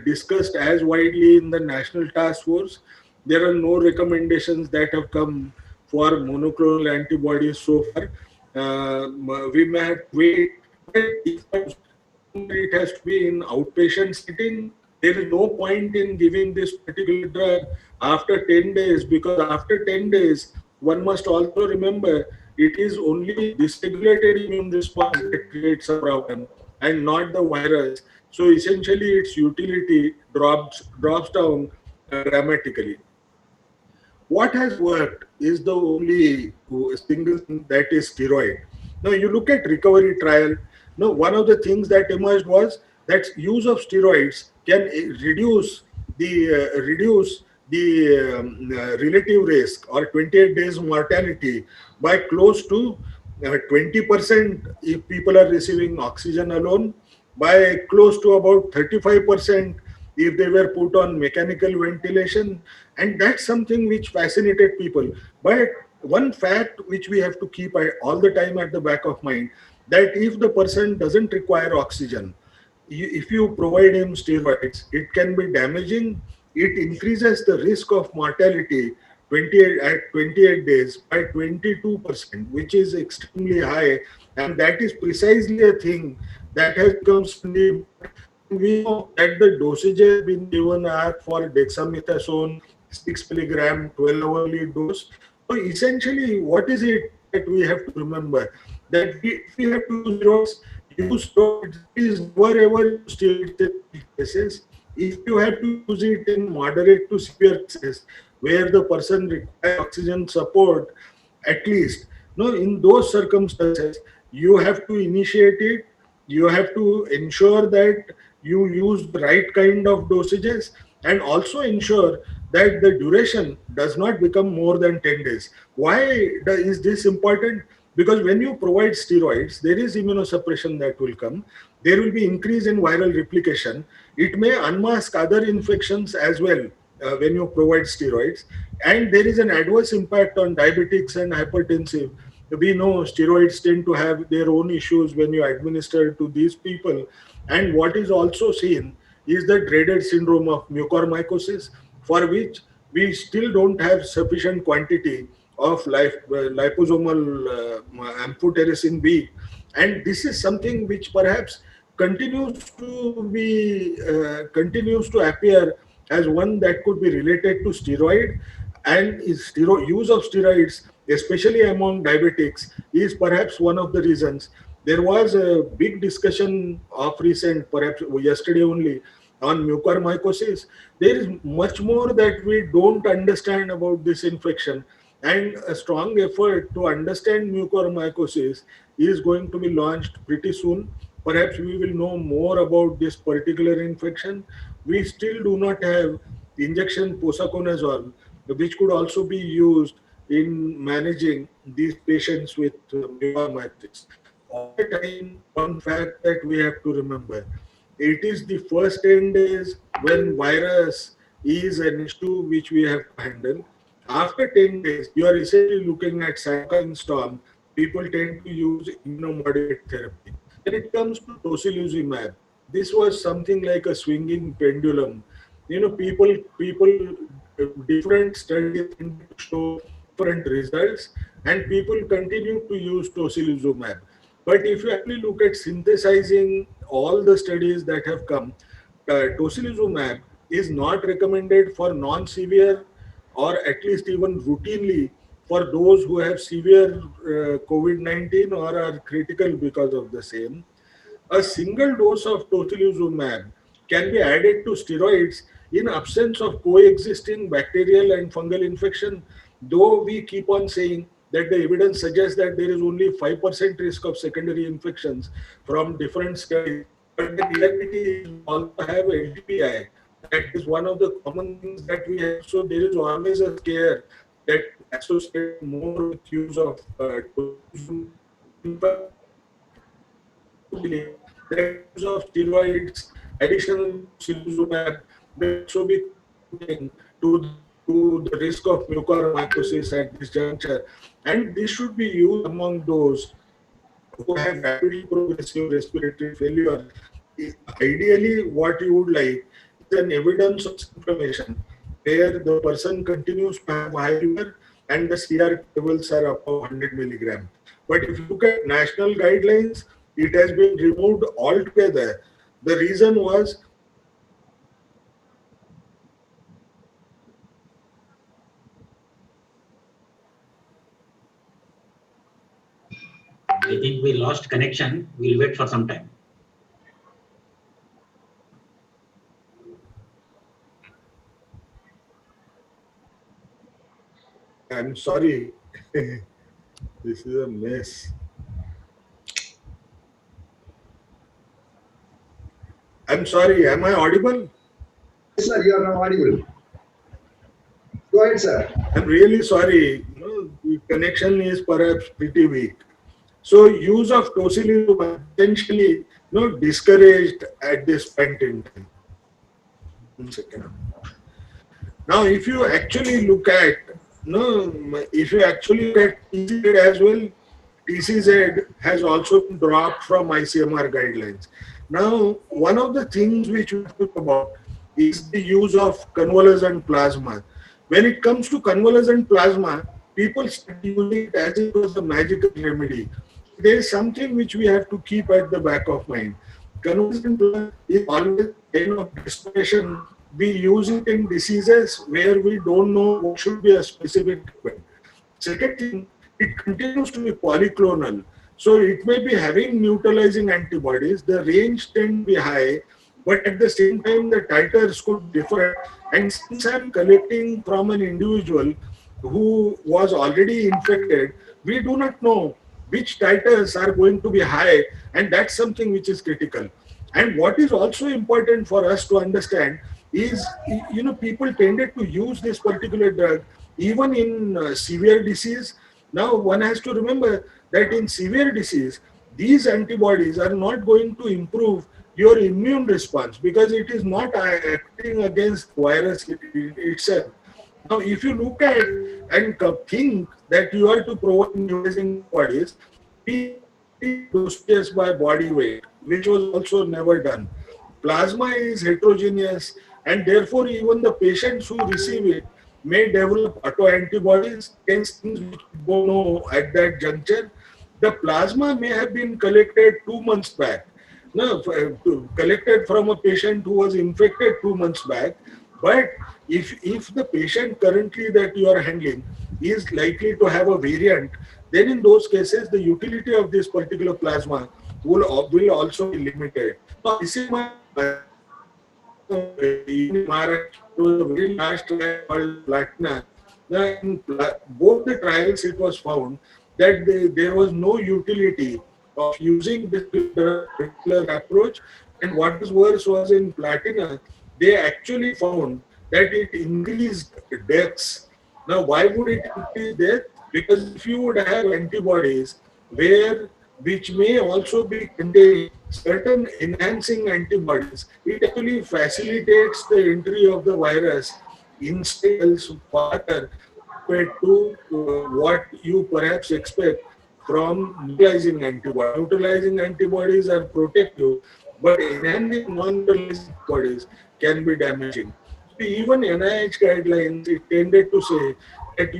discussed as widely in the national task force. There are no recommendations that have come for monoclonal antibodies so far. We may have to wait, but if somewhere it has to be in outpatient setting, there is no point in giving this particular drug after 10 days, because after 10 days, one must also remember it is only dysregulated immune response that creates a problem and not the virus. So essentially, its utility drops down dramatically. What has worked is the only single thing, that is steroid. Now you look at recovery trial. Now one of the things that emerged was that use of steroids can reduce the relative risk or 28 days mortality by close to 20% if people are receiving oxygen alone, by close to about 35% if they were put on mechanical ventilation. And that's something which fascinated people. But one fact which we have to keep all the time at the back of mind, that if the person doesn't require oxygen, if you provide him steroids, it can be damaging. It increases the risk of mortality 28 at 28 days by 22%, which is extremely high. And that is precisely a thing that has become suddenly important. And we know that the dosages being given are for dexamethasone, 6 milligram, 12-hourly dose. So essentially, what is it that we have to remember? That if we have to use steroids, please never ever use steroids in weak cases. If you have to use it in moderate to severe cases where the person requires oxygen support, at least, no, in those circumstances, you have to initiate it. You have to ensure that you use the right kind of dosages, and also ensure that the duration does not become more than 10 days. Why is this important? Because when you provide steroids, there is immunosuppression that will come. There will be increase in viral replication. It may unmask other infections as well when you provide steroids. And there is an adverse impact on diabetics and hypertensive. We know steroids tend to have their own issues when you administer to these people. And what is also seen is the dreaded syndrome of mucormycosis, for which we still don't have sufficient quantity of liposomal amphotericin B. And this is something which perhaps continues to appear as one that could be related to steroid. And use of steroids, especially among diabetics, is perhaps one of the reasons. There was a big discussion of recent, perhaps yesterday only, on mucormycosis. There is much more that we don't understand about this infection, and a strong effort to understand mucormycosis is going to be launched pretty soon. Perhaps we will know more about this particular infection. We still do not have injection posaconazole, which could also be used in managing these patients with mucormycosis. All the time, one fact that we have to remember, it is the first 10 days when virus is an issue which we have to handle. After 10 days, you are essentially looking at cytokine storm. People tend to use immunomodulate therapy. When it comes to tocilizumab, this was something like a swinging pendulum. Different studies tended to show different results, and people continue to use tocilizumab. But if you actually look at synthesizing all the studies that have come, tocilizumab is not recommended for non-severe, or at least even routinely for those who have severe COVID-19 or are critical because of the same. A single dose of tocilizumab can be added to steroids in absence of coexisting bacterial and fungal infection, though we keep on saying that the evidence suggests that there is only 5% risk of secondary infections from different studies. But the reality is we also have LTPI. That is one of the common things that we have. So there is always a scare that associated more with use of tocilizumab. In fact, also believe that use of steroids additional to tocilizumab may also be contributing to the risk of mucormycosis at this juncture. And this should be used among those who have rapidly progressive respiratory failure. Ideally, what you would like as an evidence of inflammation, where the person continues to have high fever and the CRP levels are above 100 milligram. But if you look at national guidelines, it has been removed altogether. The reason was I think we lost connection. We'll wait for some time. I'm sorry. This is a mess. I'm sorry. Am I audible? Yes, sir, you are now audible. Go ahead, sir. I'm really sorry. The connection is perhaps pretty weak. So use of tocilizumab essentially discouraged at this point in time. 1 second. Now, if you actually look at no, if you actually look at TCZ as well, TCZ has also been dropped from ICMR guidelines. Now, one of the things which we have to talk about is the use of convalescent plasma. When it comes to convalescent plasma, people start using it as it was a magical remedy. There is something which we have to keep at the back of mind. Convalescent plasma is always a sign of desperation. We use it in diseases where we don't know what should be a specific treatment. Second thing, it continues to be polyclonal. So it may be having neutralizing antibodies. The range tend to be high, but at the same time, the titers could differ. And since I'm collecting from an individual who was already infected, we do not know which titers are going to be high, and that's something which is critical. And what is also important for us to understand is, people tended to use this particular drug even in severe disease. Now, one has to remember that in severe disease, these antibodies are not going to improve your immune response because it is not acting against virus itself. Now, if you look at and think that you are to provide neutralizing antibodies, we increase dosages by body weight, which was also never done. Plasma is heterogeneous, and therefore, even the patients who receive it may develop autoantibodies against things which we don't know at that juncture. The plasma may have been collected 2 months back. No, collected from a patient who was infected 2 months back. But if the patient currently that you are handling is likely to have a variant, then in those cases the utility of this particular plasma will also be limited. So ICMR, even in Maharashtra, there was a very large trial called Platina. Now, in both the trials, it was found that there was no utility of using this particular approach. And what was worse was in Platina, they actually found that it increased deaths. Now, why would it increase death? Because if you would have antibodies where which may also be containing certain enhancing antibodies, it actually facilitates the entry of the virus inside cells further compared to what you perhaps expect from neutralizing antibodies. Neutralizing antibodies are protective, but enhancing non-neutralizing antibodies can be damaging. So even NIH guidelines, it tended to say that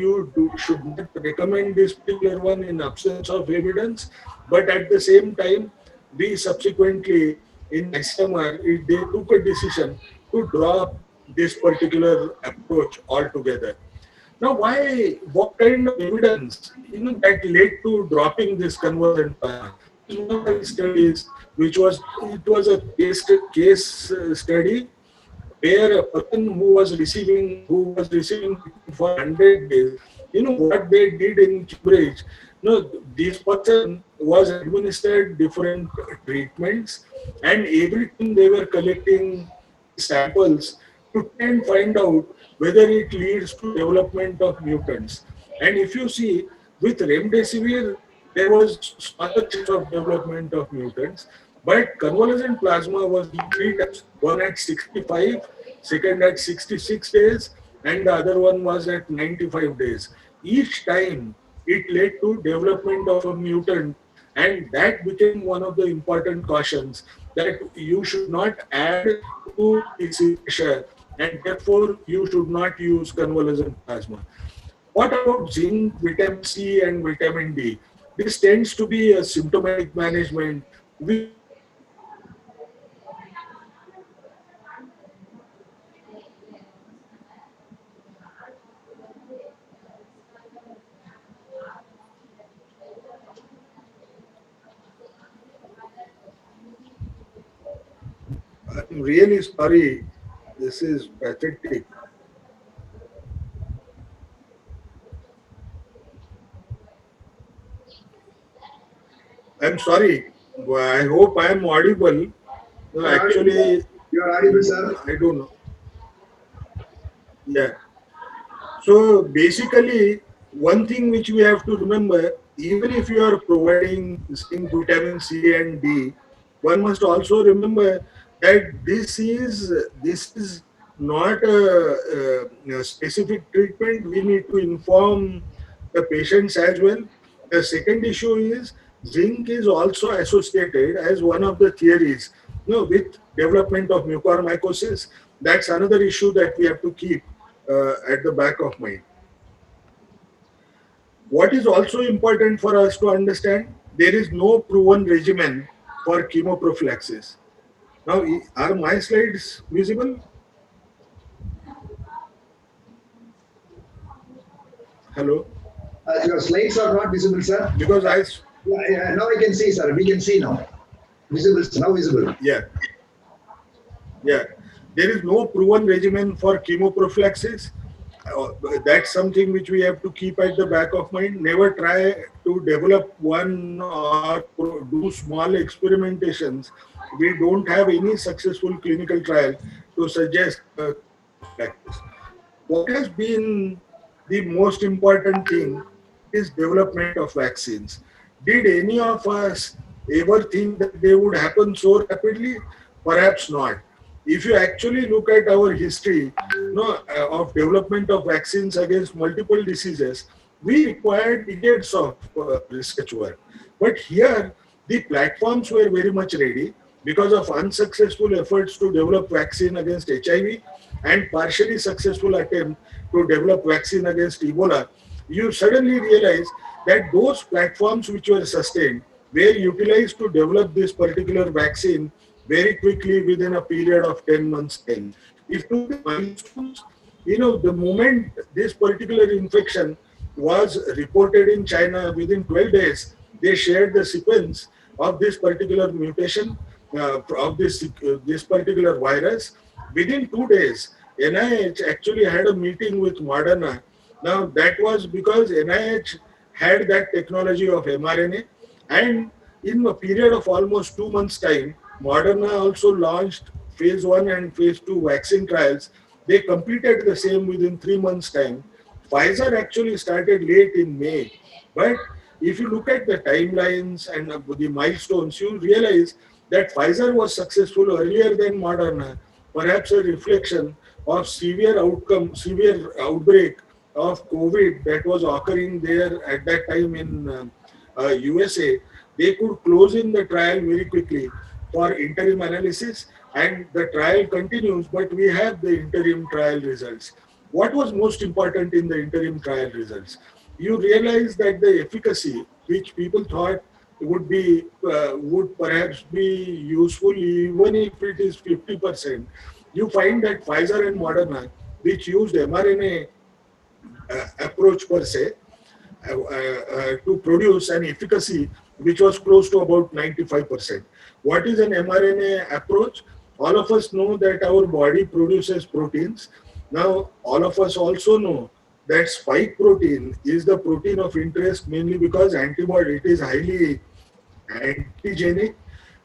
should not recommend this particular one in absence of evidence, but at the same time, we subsequently in ICMR, they took a decision to drop this particular approach altogether. Now, what kind of evidence, that led to dropping this convergent plasma? This is one of the studies it was a case study where a person who was receiving treatment for 100 days, what they did in Cambridge, this person was administered different treatments, and every time they were collecting samples to try and find out whether it leads to development of mutants. And if you see, with remdesivir, there was smaller chance of development of mutants, but convalescent plasma was three times, one at 65, second at 66 days, and the other one was at 95 days. Each time it led to development of a mutant And that became one of the important cautions that you should not add to PC pressure, and therefore you should not use convalescent plasma. What about zinc, vitamin C, and vitamin D? This tends to be a symptomatic management which also requires convalescent plasma. Now, I'm really sorry. This is pathetic. I'm sorry. I hope I am audible. No, You are audible, sir. actually, You are audible, sir. I don't know. Yeah. So basically, one thing which we have to remember, even if you are providing zinc, vitamin C, and D, one must also remember that this is not a specific treatment. We need to inform the patients as well. The second issue is zinc is also associated as one of the theories, with development of mucormycosis. That's another issue that we have to keep at the back of mind. What is also important for us to understand, there is no proven regimen for chemoprophylaxis. Now, are my slides visible? Hello? Your slides are not visible, sir. Because Now I can see, sir. We can see now. Visible, sir. Now visible. yeah, yeah. There is no proven regimen for chemoprophylaxis. That's something which we have to keep at the back of mind. Never try to develop one or do small experimentations. We don't have any successful clinical trial to suggest chemoprophylaxis. What has been the most important thing is development of vaccines. Did any of us ever think that they would happen so rapidly? Perhaps not. If you actually look at our history, of development of vaccines against multiple diseases, we required decades of research work. But here, the platforms were very much ready because of unsuccessful efforts to develop vaccine against HIV and partially successful attempt to develop vaccine against Ebola. You suddenly realize that those platforms which were sustained were utilized to develop this particular vaccine very quickly within a period of 10 months time. If you look at the milestones, the moment this particular infection was reported in China, within 12 days, they shared the sequence of this particular mutation, of this particular virus. Within 2 days, NIH actually had a meeting with Moderna. Now, that was because NIH had that technology of mRNA, and in a period of almost 2 months' time, Moderna also launched phase 1 and phase 2 vaccine trials. They completed the same within 3 months' time. Pfizer actually started late in May. But if you look at the timelines and the milestones, you realize that Pfizer was successful earlier than Moderna, perhaps a reflection of severe outbreak of COVID that was occurring there at that time in USA. They could close in the trial very quickly for interim analysis, and the trial continues, but we have the interim trial results. What was most important in the interim trial results? You realize that the efficacy, which people thought would perhaps be useful even if it is 50%, you find that Pfizer and Moderna, which used mRNA approach per se, to produce an efficacy which was close to about 95%. What is an mRNA approach? All of us know that our body produces proteins. Now, all of us also know that spike protein is the protein of interest, mainly because it is highly antigenic,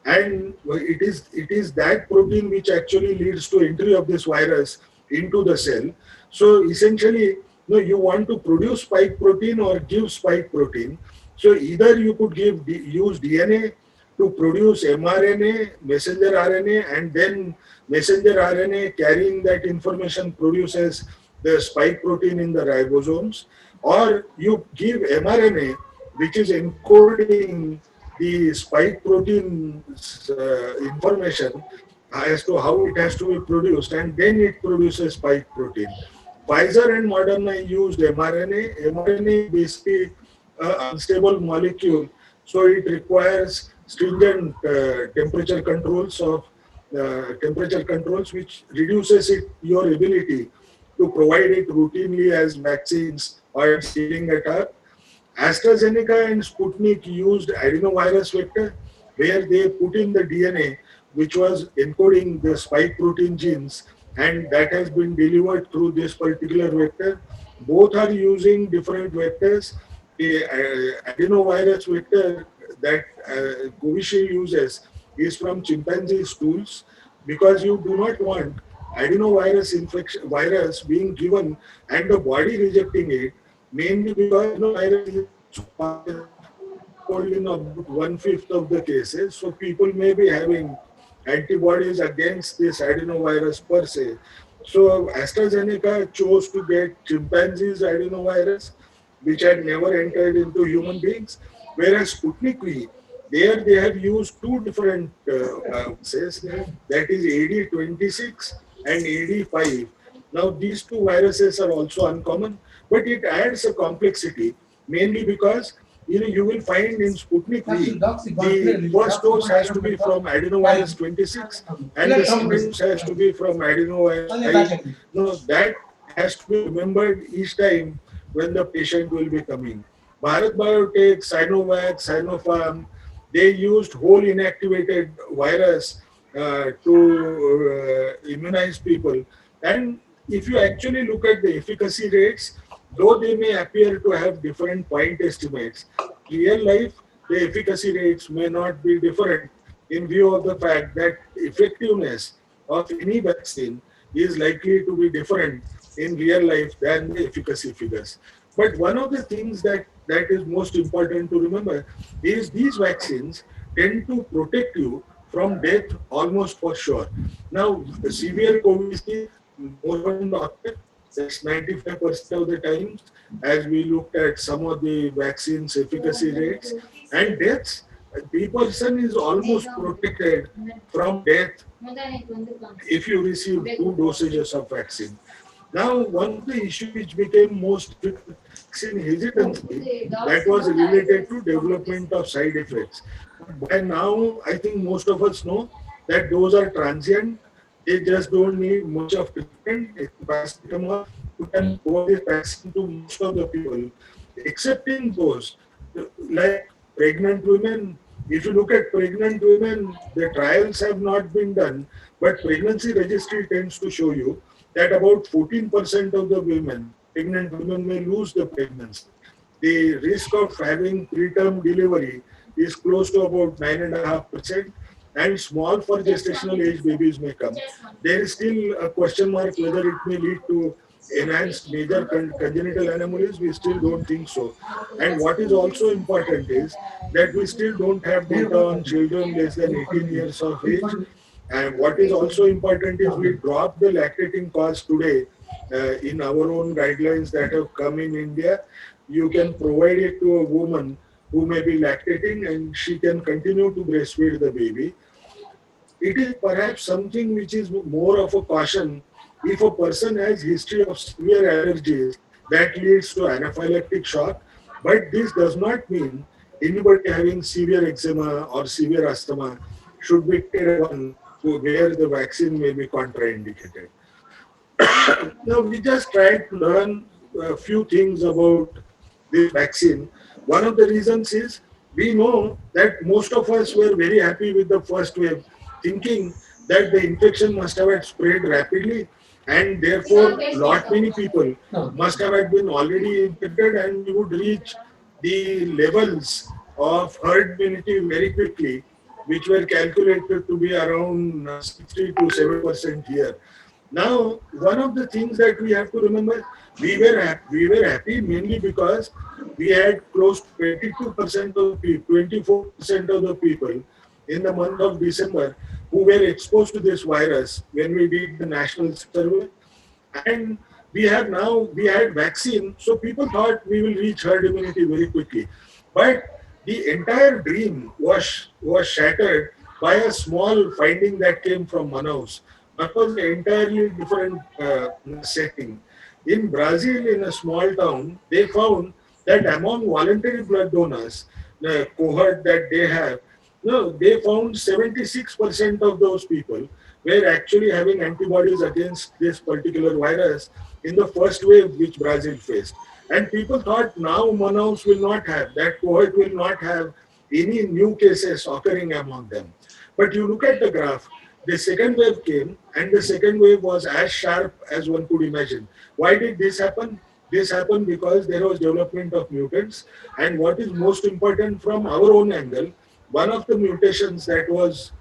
and it is that protein which actually leads to entry of this virus into the cell. So essentially, you want to produce spike protein or give spike protein. So either you could use DNA to produce mRNA, messenger RNA, and then messenger RNA carrying that information produces the spike protein in the ribosomes, or you give mRNA which is encoding the spike protein information as to how it has to be produced, and then it produces spike protein. Pfizer and Moderna used mRNA. mRNA is basically an unstable molecule, so it requires stringent temperature controls, which reduces your ability to provide it routinely as vaccines or at scaling it up. AstraZeneca and Sputnik used adenovirus vector where they put in the DNA which was encoding the spike protein genes, and that has been delivered through this particular vector. Both are using different vectors. The adenovirus vector that Covishield uses is from chimpanzee stools because you do not want adenovirus infection virus being given and the body rejecting it, mainly because adenovirus is also harmless, I'm told, in about one-fifth of the cases. So people may be having antibodies against this adenovirus per se. So AstraZeneca chose to get chimpanzees adenovirus, which had never entered into human beings, whereas Sputnik V, there they have used two different viruses, that is AD26 and AD5. Now these two viruses are also uncommon, but it adds a complexity, mainly because you will find in Sputnik V, the first dose has to be from adenovirus 26 and the second dose has to be from adenovirus 5. No, that has to be remembered each time when the patient will be coming. Bharat Biotech, Sinovac, Sinopharm, they used whole inactivated virus to immunize people. And if you actually look at the efficacy rates, though they may appear to have different point estimates, in real life, the efficacy rates may not be different in view of the fact that effectiveness of any vaccine is likely to be different in real life than the efficacy figures. But one of the things that is most important to remember is these vaccines tend to protect you from death almost for sure. Now, severe COVID is more often occur. That's 95% of the times, as we looked at some of the vaccines efficacy rates and deaths. The person is almost protected from death if you receive two dosages of vaccine. Now, one of the issues which became most difficult, vaccine hesitancy, that was related to development of side effects. But by now, I think most of us know that those are transient. They just don't need much of treatment. It's paracetamol. You can provide this vaccine to most of the people, excepting those like pregnant women. If you look at pregnant women, the trials have not been done, but pregnancy registry tends to show you that about 14% of the women, pregnant women, may lose the pregnancy. The risk of having preterm delivery is close to about 9.5%, and small for gestational age babies may come. There is still a question mark whether it may lead to enhanced major congenital anomalies. We still don't think so. And what is also important is that we still don't have data on children less than 18 years of age. And what is also important is we drop the lactating cost today in our own guidelines that have come in India. You can provide it to a woman who may be lactating and she can continue to breastfeed the baby. It is perhaps something which is more of a caution if a person has history of severe allergies that leads to anaphylactic shock. But this does not mean anybody having severe eczema or severe asthma should be tier 1 where the vaccine may be contraindicated. Now, we just tried to learn a few things about this vaccine. One of the reasons is we know that most of us were very happy with the first wave, thinking that the infection must have had spread rapidly and therefore lot many people must have had been already infected and we would reach the levels of herd immunity very quickly, which were calculated to be around 60 to 7% here. Now, one of the things that we have to remember, we were happy mainly because we had close to 22% of the people, 24% of the people in the month of December who were exposed to this virus when we did the national survey. And we had vaccine, so people thought we will reach herd immunity very quickly. But the entire dream was shattered by a small finding that came from Manaus. Manaus is an entirely different setting. In Brazil, in a small town, they found that among voluntary blood donors, the cohort that they have, no, they found 76% of those people were actually having antibodies against this particular virus in the first wave which Brazil faced. And people thought now Manaus will not have, that cohort will not have any new cases occurring among them. But you look at the graph, the second wave came, and the second wave was as sharp as one could imagine. Why did this happen? This happened because there was development of mutants, and what is most important from our own angle, one of the mutations that was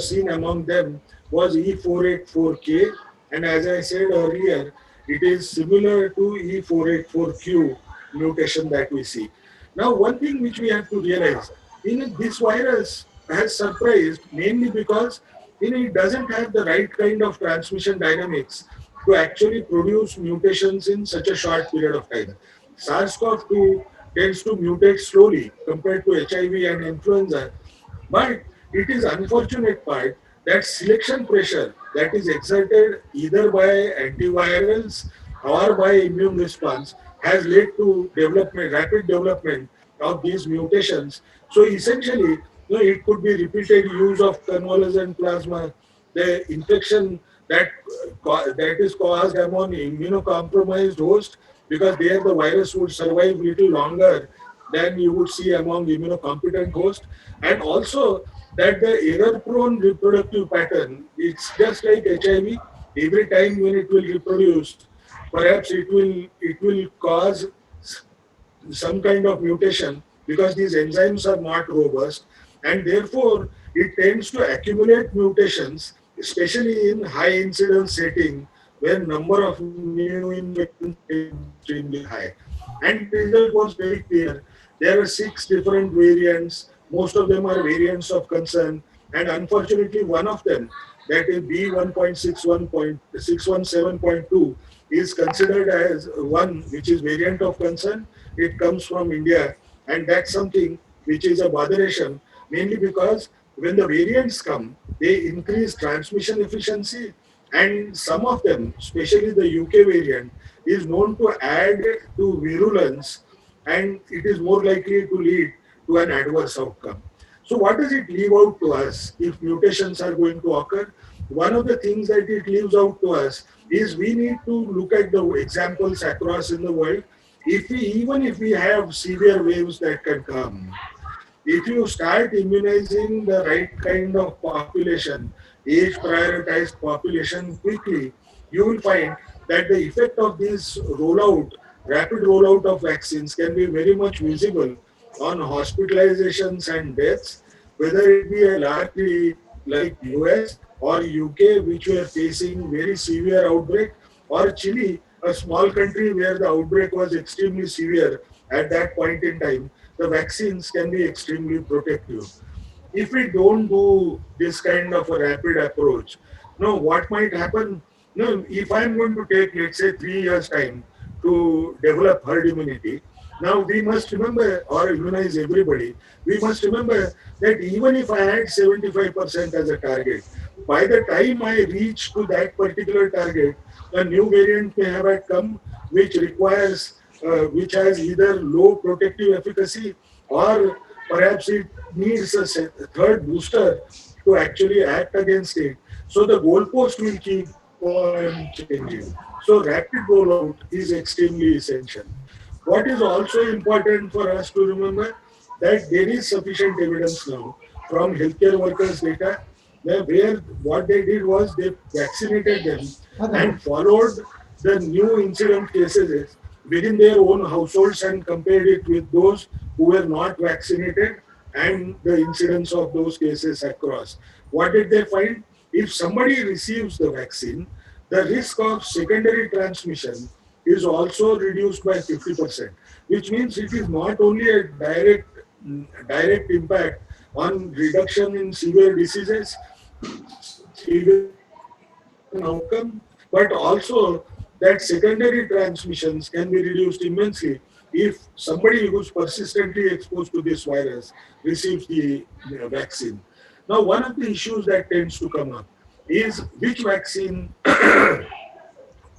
seen among them was E484K, and as I said earlier, it is similar to E484Q mutation that we see. Now, one thing which we have to realize, this virus has surprised mainly because it doesn't have the right kind of transmission dynamics to actually produce mutations in such a short period of time. SARS-CoV-2 tends to mutate slowly compared to HIV and influenza, but it is unfortunate part that selection pressure that is exerted either by antivirals or by immune response has led to development, rapid development of these mutations. So essentially, it could be repeated use of convalescent plasma, the infection that that is caused among immunocompromised host, because there the virus would survive little longer than you would see among immunocompetent host, and also that the error-prone reproductive pattern, it's just like HIV. Every time when it will reproduce, perhaps it will cause some kind of mutation because these enzymes are not robust, and therefore it tends to accumulate mutations, especially in high incidence setting where number of new infections are extremely high. And the result was very clear. There are 6 different variants. Most of them are variants of concern, and unfortunately, one of them, that is B1.61.617.2, is considered as one which is variant of concern. It comes from India, and that's something which is a botheration, mainly because when the variants come, they increase transmission efficiency, and some of them, especially the UK variant, is known to add to virulence, and it is more likely to lead to an adverse outcome. So, what does it leave out to us if mutations are going to occur? One of the things that it leaves out to us is we need to look at the examples across in the world. Even if we have severe waves that can come, if you start immunizing the right kind of population, age prioritized population quickly, you will find that the effect of this rapid rollout of vaccines can be very much visible on hospitalizations and deaths, whether it be a largely like US or UK, which were facing very severe outbreak, or Chile, a small country where the outbreak was extremely severe at that point in time. The vaccines can be extremely protective. If we don't do this kind of a rapid approach, what might happen? No, if I'm going to take, let's say, 3 years' time to develop herd immunity, now we must remember, or immunize everybody, we must remember that even if I had 75% as a target, by the time I reach to that particular target, a new variant may have had come, which has either low protective efficacy, or perhaps it needs a third booster to actually act against it. So the goalpost will keep on changing. So rapid rollout is extremely essential. What is also important for us to remember that there is sufficient evidence now from healthcare workers data where what they did was they vaccinated them and followed the new incident cases within their own households and compared it with those who were not vaccinated and the incidence of those cases across. What did they find? If somebody receives the vaccine, the risk of secondary transmission is also reduced by 50%, which means it is not only a direct impact on reduction in severe diseases, severe outcome, but also that secondary transmissions can be reduced immensely if somebody who's persistently exposed to this virus receives the vaccine. Now, one of the issues that tends to come up is which vaccine,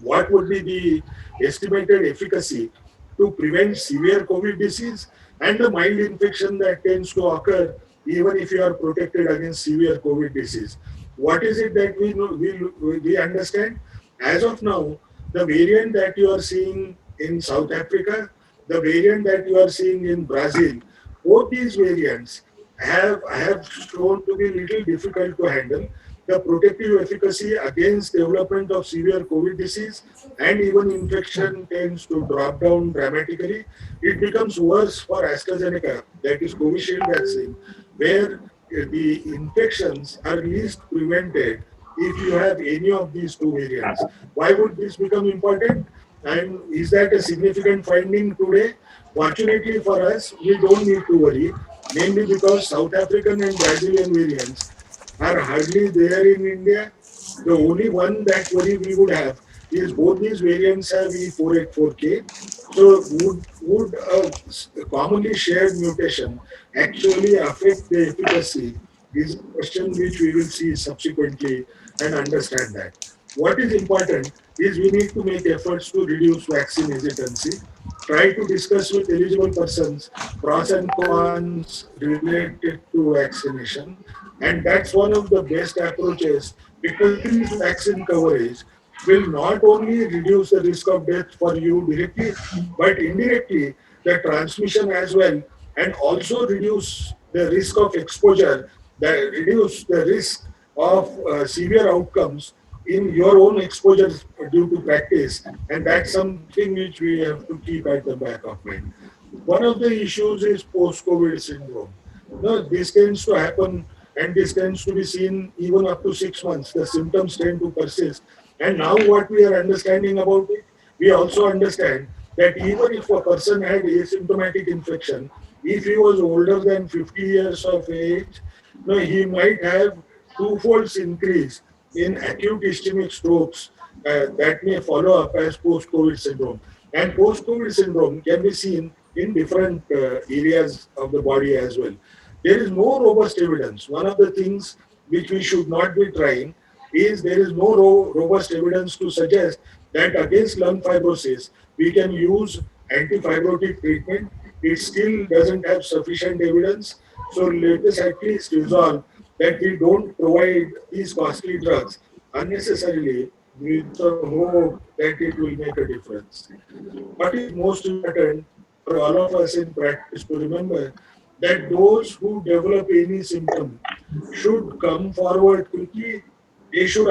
what would be the estimated efficacy to prevent severe COVID disease and the mild infection that tends to occur even if you are protected against severe COVID disease. What is it that we know, we understand? As of now, the variant that you are seeing in South Africa, the variant that you are seeing in Brazil, both these variants have shown to be little difficult to handle. The protective efficacy against development of severe COVID disease and even infection tends to drop down dramatically. It becomes worse for AstraZeneca, that is Covishield vaccine, where the infections are least prevented if you have any of these two variants. Why would this become important? And is that a significant finding today? Fortunately for us, we don't need to worry, mainly because South African and Brazilian variants are hardly there in India. The only one that worry we would have is both these variants have E484K. So would a commonly shared mutation actually affect the efficacy is a question which we will see subsequently and understand that. What is important is we need to make efforts to reduce vaccine hesitancy, try to discuss with eligible persons pros and cons related to vaccination, and that's one of the best approaches because increased vaccine coverage will not only reduce the risk of death for you directly, but indirectly the transmission as well, and also reduce the risk of exposure, that reduce the risk of severe outcomes in your own exposure due to practice, and that's something which we have to keep at the back of mind. One of the issues is post-COVID syndrome. No, this tends to happen and this tends to be seen even up to 6 months. The symptoms tend to persist. And now what we are understanding about it, we also understand that even if a person had asymptomatic infection, if he was older than 50 years of age, no, he might have twofold increase in acute ischemic strokes that may follow up as post-COVID syndrome. And post-COVID syndrome can be seen in different areas of the body as well. There is no robust evidence. One of the things which we should not be trying is there is no robust evidence to suggest that against lung fibrosis we can use antifibrotic treatment. It still doesn't have sufficient evidence. So let us at least resolve that we don't provide these costly drugs unnecessarily with the hope that it will make a difference. What is most important for all of us in practice to remember that those who develop any symptom should come forward quickly. They should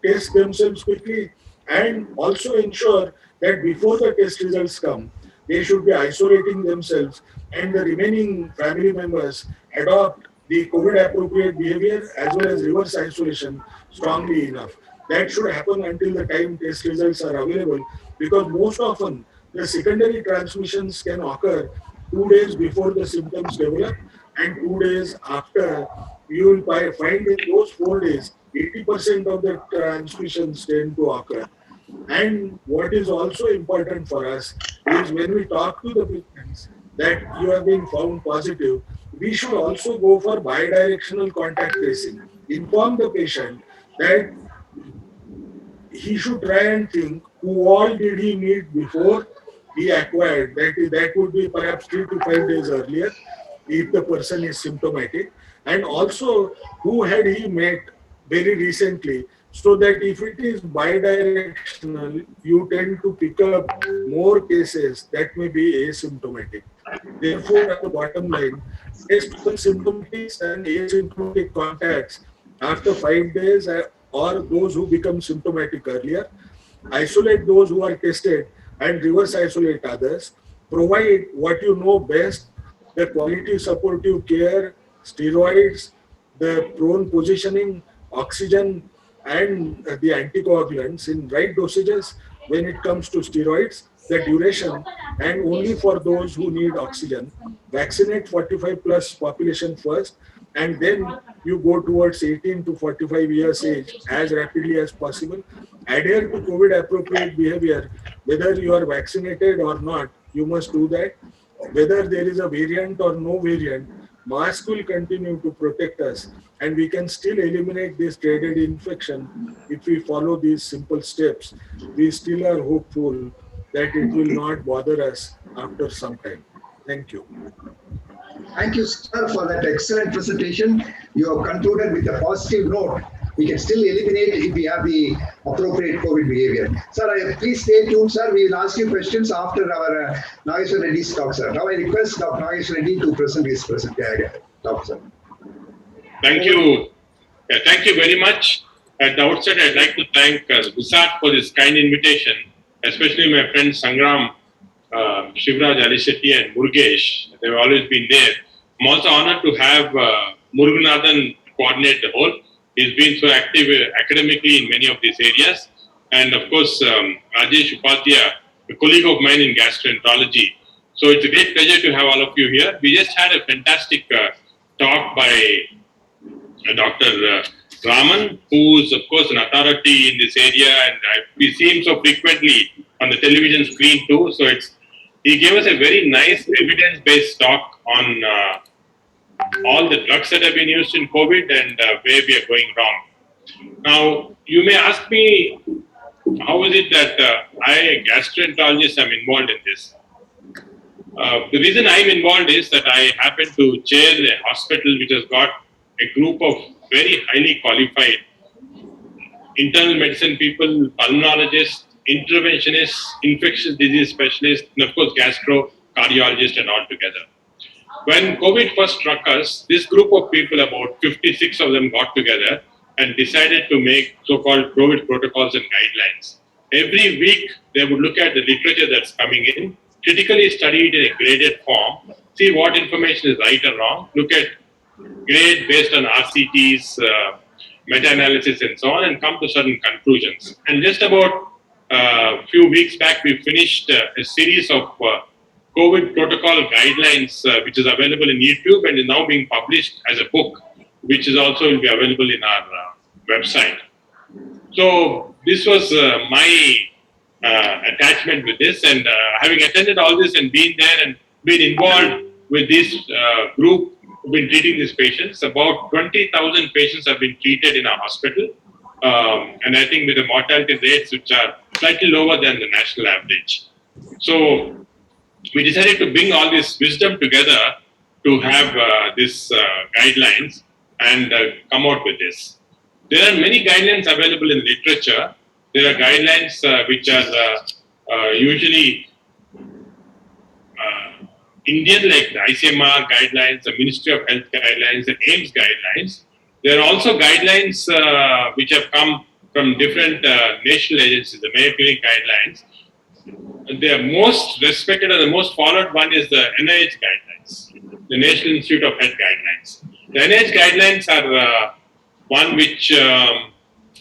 test themselves quickly and also ensure that before the test results come, they should be isolating themselves and the remaining family members adopt the COVID appropriate behavior as well as reverse isolation strongly enough. That should happen until the time test results are available because most often the secondary transmissions can occur 2 days before the symptoms develop and 2 days after. You will find in those 4 days 80% of the transmissions tend to occur. And what is also important for us is when we talk to the patients that you have been found positive, we should also go for bidirectional contact tracing. Inform the patient that he should try and think who all did he meet before he acquired. That would be perhaps 3 to 5 days earlier if the person is symptomatic. And also who had he met very recently so that if it is bidirectional, you tend to pick up more cases that may be asymptomatic. Therefore, at the bottom line, test both symptomatics and asymptomatic contacts after 5 days or those who become symptomatic earlier. Isolate those who are tested and reverse isolate others. Provide what you know best, the quality supportive care, steroids, the prone positioning, oxygen, and the anticoagulants in right dosages when it comes to steroids, the duration, and only for those who need oxygen. Vaccinate 45 plus population first, and then you go towards 18 to 45 years age as rapidly as possible. Adhere to COVID appropriate behavior, whether you are vaccinated or not. you must do that. Whether there is a variant or no variant, mask will continue to protect us, and we can still eliminate this dreaded infection if we follow these simple steps. We still are hopeful that it will not bother us after some time. Thank you. Thank you, sir, for that excellent presentation. You have concluded with a positive note. We can still eliminate if we have the appropriate COVID behavior. Sir, please stay tuned, sir. We will ask you questions after our Nageshwar Reddy's talk, sir. Now I request Dr. Nageshwar Reddy to present his talk, sir. Thank you. Thank you very much. At the outset, I'd like to thank Gusat for this kind invitation, especially my friends Sangram, Shivraj Alishetty, and Murugesh. They've always been there. I'm also honored to have Muruganathan coordinate the whole. He's been so active academically in many of these areas. And of course, Rajesh Upadhyay, a colleague of mine in gastroenterology. So it's a great pleasure to have all of you here. We just had a fantastic talk by Dr. Raman, who is, of course, an authority in this area, and we see him so frequently on the television screen too. So he gave us a very nice evidence-based talk on all the drugs that have been used in COVID and where we are going wrong. Now, you may ask me, how is it that I, a gastroenterologist, am involved in this? The reason I'm involved is that I happen to chair a hospital which has got a group of very highly qualified internal medicine people, pulmonologists, interventionists, infectious disease specialists, and of course gastro, cardiologists, and all together. When COVID first struck us, this group of people, about 56 of them, got together and decided to make so-called COVID protocols and guidelines. Every week, they would look at the literature that's coming in, critically study it in a graded form, see what information is right or wrong, look at grade based on RCTs, meta-analysis, and so on, and come to certain conclusions. And just about a few weeks back, we finished a series of COVID protocol guidelines, which is available in YouTube and is now being published as a book, which is also will be available in our website. So this was my attachment with this, and having attended all this and been there and been involved with this group who've been treating these patients, about 20,000 patients have been treated in our hospital, and I think with the mortality rates which are slightly lower than the national average. So we decided to bring all this wisdom together to have these guidelines and come out with this. There are many guidelines available in literature. There are guidelines which are usually Indian, like the ICMR guidelines, the Ministry of Health guidelines, the AIMS guidelines. There are also guidelines which have come from different national agencies, the Mayo Clinic guidelines. The most respected and the most followed one is the NIH guidelines, the National Institute of Health guidelines. The NIH guidelines are one which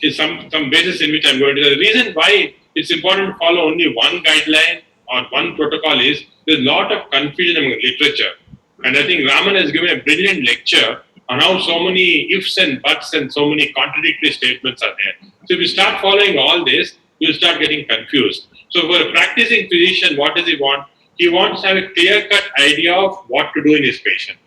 is some basis in which I'm going to. The reason why it's important to follow only one guideline or one protocol is there's a lot of confusion among literature. And I think Raman has given a brilliant lecture on how so many ifs and buts and so many contradictory statements are there. So if you start following all this, you'll start getting confused. So for a practicing physician, what does he want? He wants to have a clear-cut idea of what to do in his patient.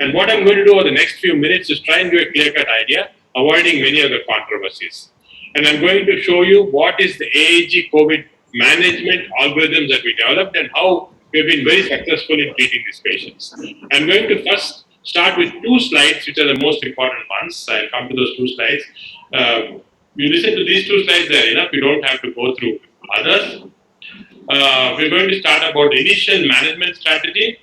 And what I'm going to do over the next few minutes is try and give a clear-cut idea, avoiding many of the controversies. And I'm going to show you what is the AAG COVID management algorithms that we developed and how we've been very successful in treating these patients. I'm going to first start with two slides, which are the most important ones. I'll come to those two slides. You listen to these two slides, they're enough. You don't have to go through others. We're going to start about the initial management strategy,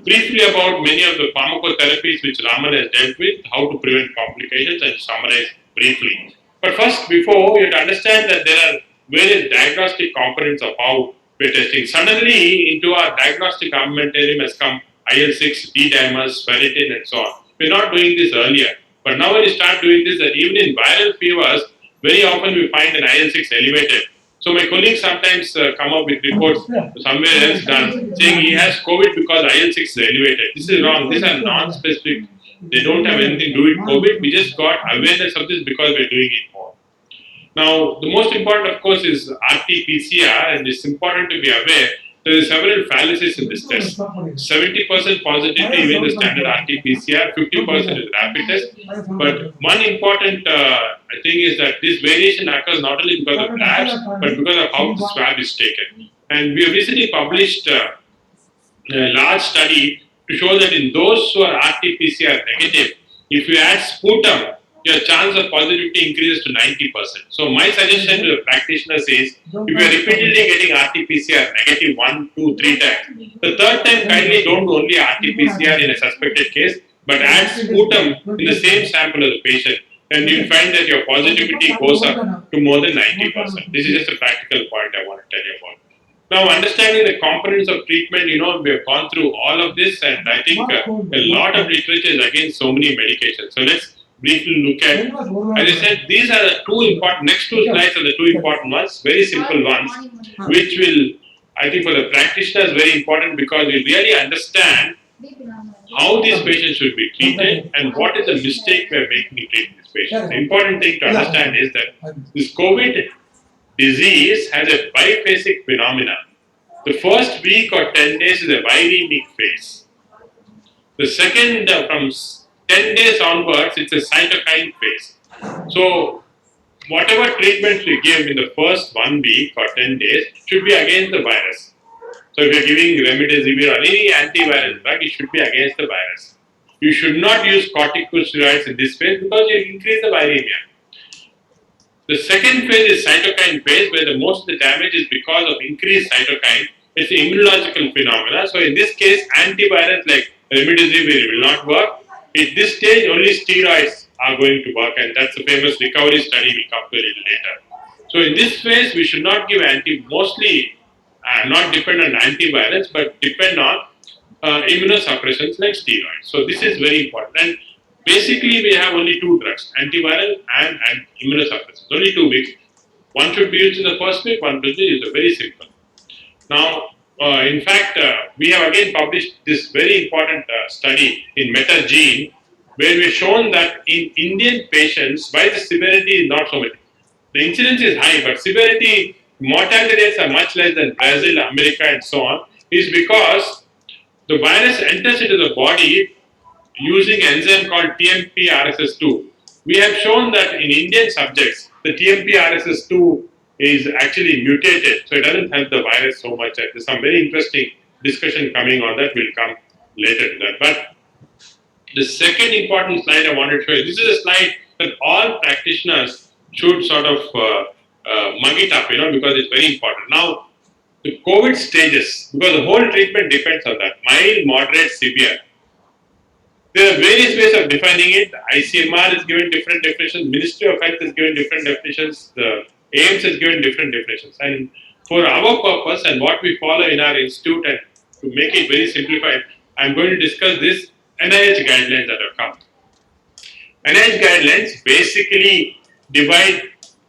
briefly about many of the pharmacotherapies which Raman has dealt with, how to prevent complications, and summarize briefly. But first, before, you have to understand that there are various diagnostic components of how we're testing. Suddenly, into our diagnostic armamentarium has come IL-6, D-dimers, ferritin, and so on. We're not doing this earlier. But now when you start doing this, that even in viral fevers, very often we find an IL-6 elevated. So my colleagues sometimes come up with reports somewhere else done saying he has COVID because IL-6 is elevated. This is wrong. These are non-specific. They don't have anything to do with COVID. We just got awareness of this because we're doing it more. Now, the most important, of course, is RT-PCR, and it's important to be aware There are several fallacies in this test. 70% positivity even the standard RT-PCR, 50% is rapid test. But one important thing is that this variation occurs not only because of labs, but because of how the swab is taken. And we have recently published a large study to show that in those who are RT-PCR negative, if you add sputum, your chance of positivity increases to 90%. So my suggestion to the practitioners is, if you are repeatedly getting RT-PCR negative 1, 2, 3 times, the third time kindly don't do only RT-PCR in a suspected case, but add sputum in the same sample of the patient, and you'll find that your positivity goes up to more than 90%. This is just a practical point I want to tell you about. Now, understanding the components of treatment, we have gone through all of this, and I think a lot of literature is against so many medications. So let's briefly look at, as I said, these are the two important, next two slides are the two important ones, very simple ones, which will, I think for the practitioners, very important because we really understand how these patients should be treated and what is the mistake we are making in treating these patients. The important thing to understand is that this COVID disease has a biphasic phenomena. The first week or 10 days is a viremic phase. The second, from 10 days onwards, it's a cytokine phase. So, whatever treatments we give in the first 1 week or 10 days should be against the virus. So, if you're giving remdesivir or any antiviral drug, it should be against the virus. You should not use corticosteroids in this phase because you increase the viremia. The second phase is cytokine phase, where the most of the damage is because of increased cytokine. It's an immunological phenomena. So in this case, antivirals like remdesivir will not work. At this stage, only steroids are going to work, and that's the famous recovery study will come to a little later. So in this phase, we should not give mostly not depend on antivirals, but depend on immunosuppressants like steroids. So this is very important. And basically, we have only two drugs, antiviral and immunosuppressants. Only 2 weeks. One should be used in the first week, one should be used. Very simple. Now, in fact, we have again published this very important study in MetaGene, where we've shown that in Indian patients, why the severity is not so much. The incidence is high, but severity, mortality rates are much less than Brazil, America, and so on, is because the virus enters into the body using an enzyme called TMP-RSS2. We have shown that in Indian subjects, the TMP-RSS2 is actually mutated, so it doesn't help the virus so much. There's some very interesting discussion coming on that. We'll come later to that. But the second important slide I wanted to show you, this is a slide that all practitioners should sort of mug it up, because it's very important. Now, the COVID stages, because the whole treatment depends on that, mild, moderate, severe. There are various ways of defining it. ICMR is given different definitions, Ministry of Health is given different definitions, the AIMS is given different definitions. And for our purpose and what we follow in our institute, and to make it very simplified, I'm going to discuss this NIH guidelines that have come. NIH guidelines basically divide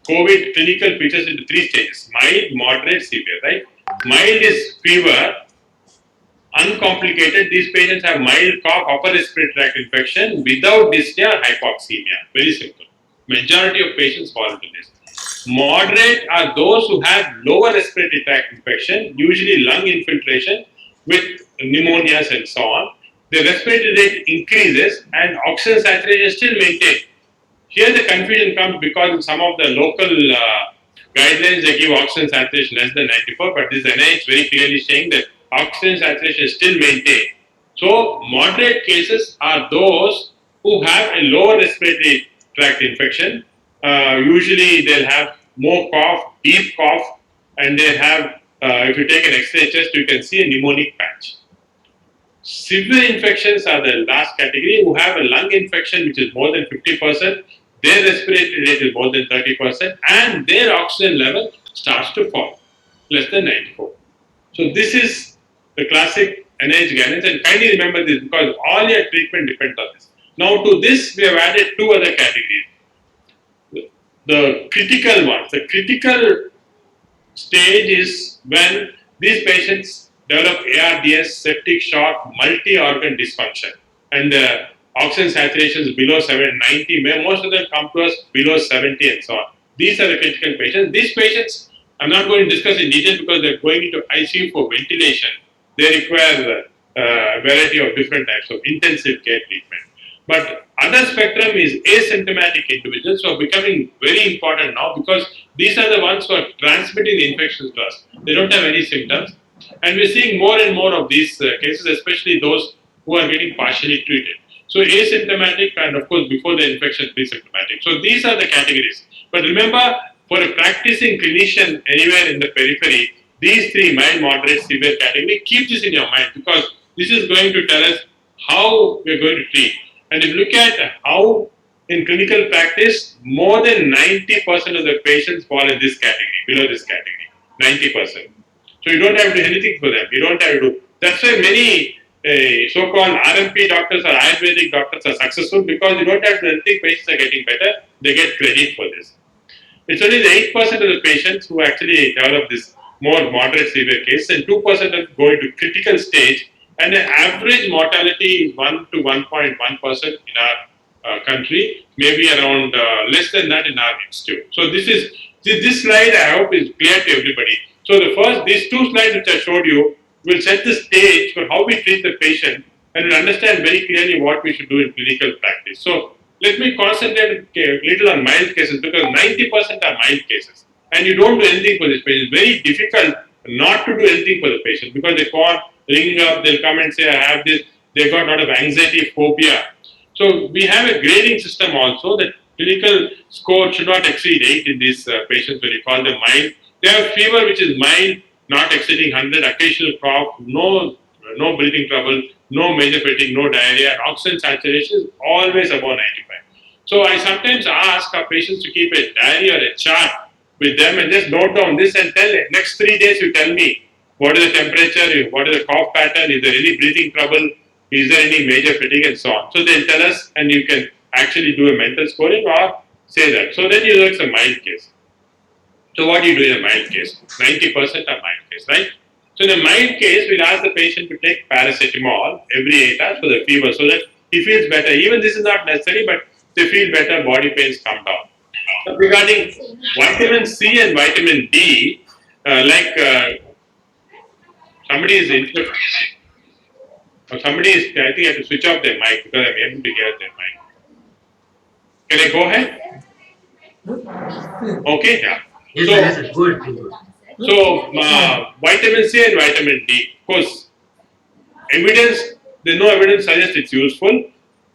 COVID clinical features into 3 stages: mild, moderate, severe, right? Mild is fever, uncomplicated. These patients have mild cough, upper respiratory tract infection without dyspnea or hypoxemia. Very simple. Majority of patients fall into this. Moderate are those who have lower respiratory tract infection, usually lung infiltration with pneumonias and so on. The respiratory rate increases and oxygen saturation is still maintained. Here the confusion comes because in some of the local guidelines they give oxygen saturation less than 94, but this NIH very clearly saying that oxygen saturation is still maintained. So moderate cases are those who have a lower respiratory tract infection. Usually they'll have more cough, deep cough, and they have, if you take an X-ray chest, you can see a pneumonic patch. Severe infections are the last category, who have a lung infection which is more than 50%, their respiratory rate is more than 30%, and their oxygen level starts to fall, less than 94. So this is the classic NIH guidelines, and kindly remember this because all your treatment depends on this. Now to this we have added 2 other categories. The critical ones. The critical stage is when these patients develop ARDS, septic shock, multi-organ dysfunction, and the oxygen saturation is below 90. Most of them come to us below 70 and so on. These are the critical patients. These patients I'm not going to discuss in detail because they're going into ICU for ventilation. They require a variety of different types of intensive care treatment. But other spectrum is asymptomatic individuals who are becoming very important now because these are the ones who are transmitting the infections to us. They don't have any symptoms. And we're seeing more and more of these cases, especially those who are getting partially treated. So asymptomatic and of course before the infection pre-symptomatic. So these are the categories. But remember, for a practicing clinician anywhere in the periphery, these three mild, moderate, severe category, keep this in your mind because this is going to tell us how we're going to treat. And if you look at how in clinical practice, more than 90% of the patients fall in this category, below this category, 90%. So you don't have to do anything for them. You don't have to do. That's why many so-called RMP doctors or Ayurvedic doctors are successful because you don't have to do anything. Patients are getting better. They get credit for this. It's only the 8% of the patients who actually develop this more moderate severe case, and 2% are going to critical stage. And the average mortality is 1 to 1.1% in our country, maybe around less than that in our institute. So this slide I hope is clear to everybody. So these two slides which I showed you will set the stage for how we treat the patient and will understand very clearly what we should do in clinical practice. So let me concentrate a little on mild cases because 90% are mild cases and you don't do anything for this patient. It's very difficult not to do anything for the patient because they call, ring up, they'll come and say, I have this, they got a lot of anxiety, phobia. So we have a grading system also that clinical score should not exceed 8 in these patients when you call them mild. They have fever which is mild, not exceeding 100, occasional cough, no breathing trouble, no major fatigue, no diarrhea, and oxygen saturation is always above 95. So I sometimes ask our patients to keep a diary or a chart with them and just note down this and tell next 3 days you tell me what is the temperature, what is the cough pattern, is there any breathing trouble, is there any major fatigue and so on. So they'll tell us and you can actually do a mental scoring or say that. So then you know it's a mild case. So what do you do in a mild case? 90% are mild case, right? So in a mild case, we'll ask the patient to take paracetamol every 8 hours for the fever so that he feels better. Even this is not necessary, but they feel better, body pains come down. So regarding vitamin C and vitamin D, somebody is interested, or somebody is, I think I have to switch off their mic because I'm able to hear their mic. Can I go ahead? Okay, yeah. Yes, sir. Good. So vitamin C and vitamin D, of course, there's no evidence suggests it's useful.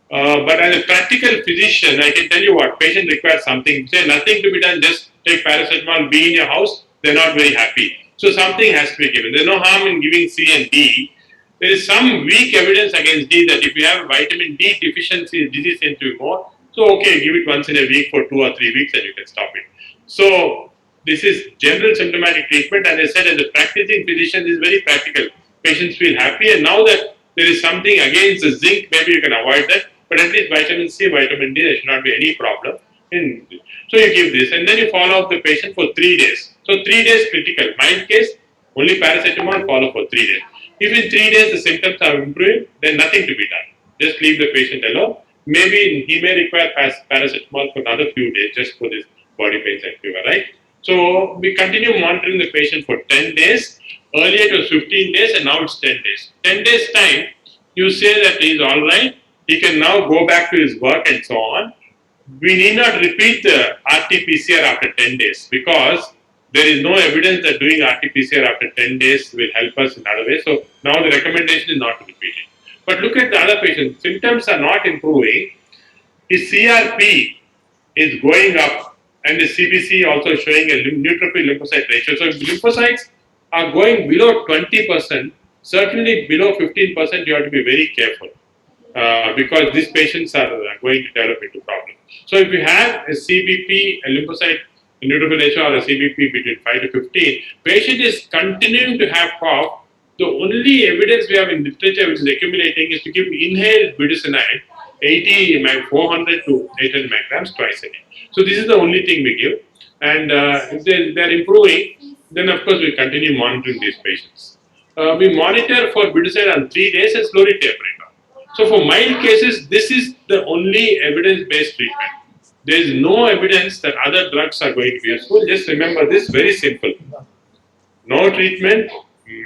But as a practical physician, I can tell you what, patient requires something. Say nothing to be done, just take paracetamol, be in your house, they're not very happy. So something has to be given. There's no harm in giving C and D. There is some weak evidence against D that if you have vitamin D deficiency, disease seems to be more. So okay, give it once in a week for 2 or 3 weeks and you can stop it. So this is general symptomatic treatment. As I said, as a practicing physician, this is very practical. Patients feel happy, and now that there is something against the zinc, maybe you can avoid that. But at least vitamin C, vitamin D, there should not be any problem. So you give this, and then you follow up the patient for 3 days. So 3 days critical. Mild case, only paracetamol, follow for 3 days. If in 3 days the symptoms are improving, then nothing to be done. Just leave the patient alone. Maybe he may require paracetamol for another few days just for this body pains and fever, right? So we continue monitoring the patient for 10 days. Earlier it was 15 days and now it's 10 days. 10 days time, you say that he is all right. He can now go back to his work and so on. We need not repeat the RT-PCR after 10 days because there is no evidence that doing RT-PCR after 10 days will help us in other ways. So now the recommendation is not to repeat it. But look at the other patient. Symptoms are not improving. His CRP is going up and the CBC also showing a neutrophil lymphocyte ratio. So if lymphocytes are going below 20%, certainly below 15%, you have to be very careful. Because these patients are going to develop into problems. So if you have a CBP, a lymphocyte neutrophil ratio or a CBP between 5 to 15, patient is continuing to have cough. The only evidence we have in literature which is accumulating is to give inhaled budesonide 400 to 800 micrograms twice a day. So this is the only thing we give. And if they're improving, then of course we continue monitoring these patients. We monitor for budesonide on 3 days and slowly taper it down. So for mild cases, this is the only evidence-based treatment. there is no evidence that other drugs are going to be useful. Just remember this, very simple. No treatment,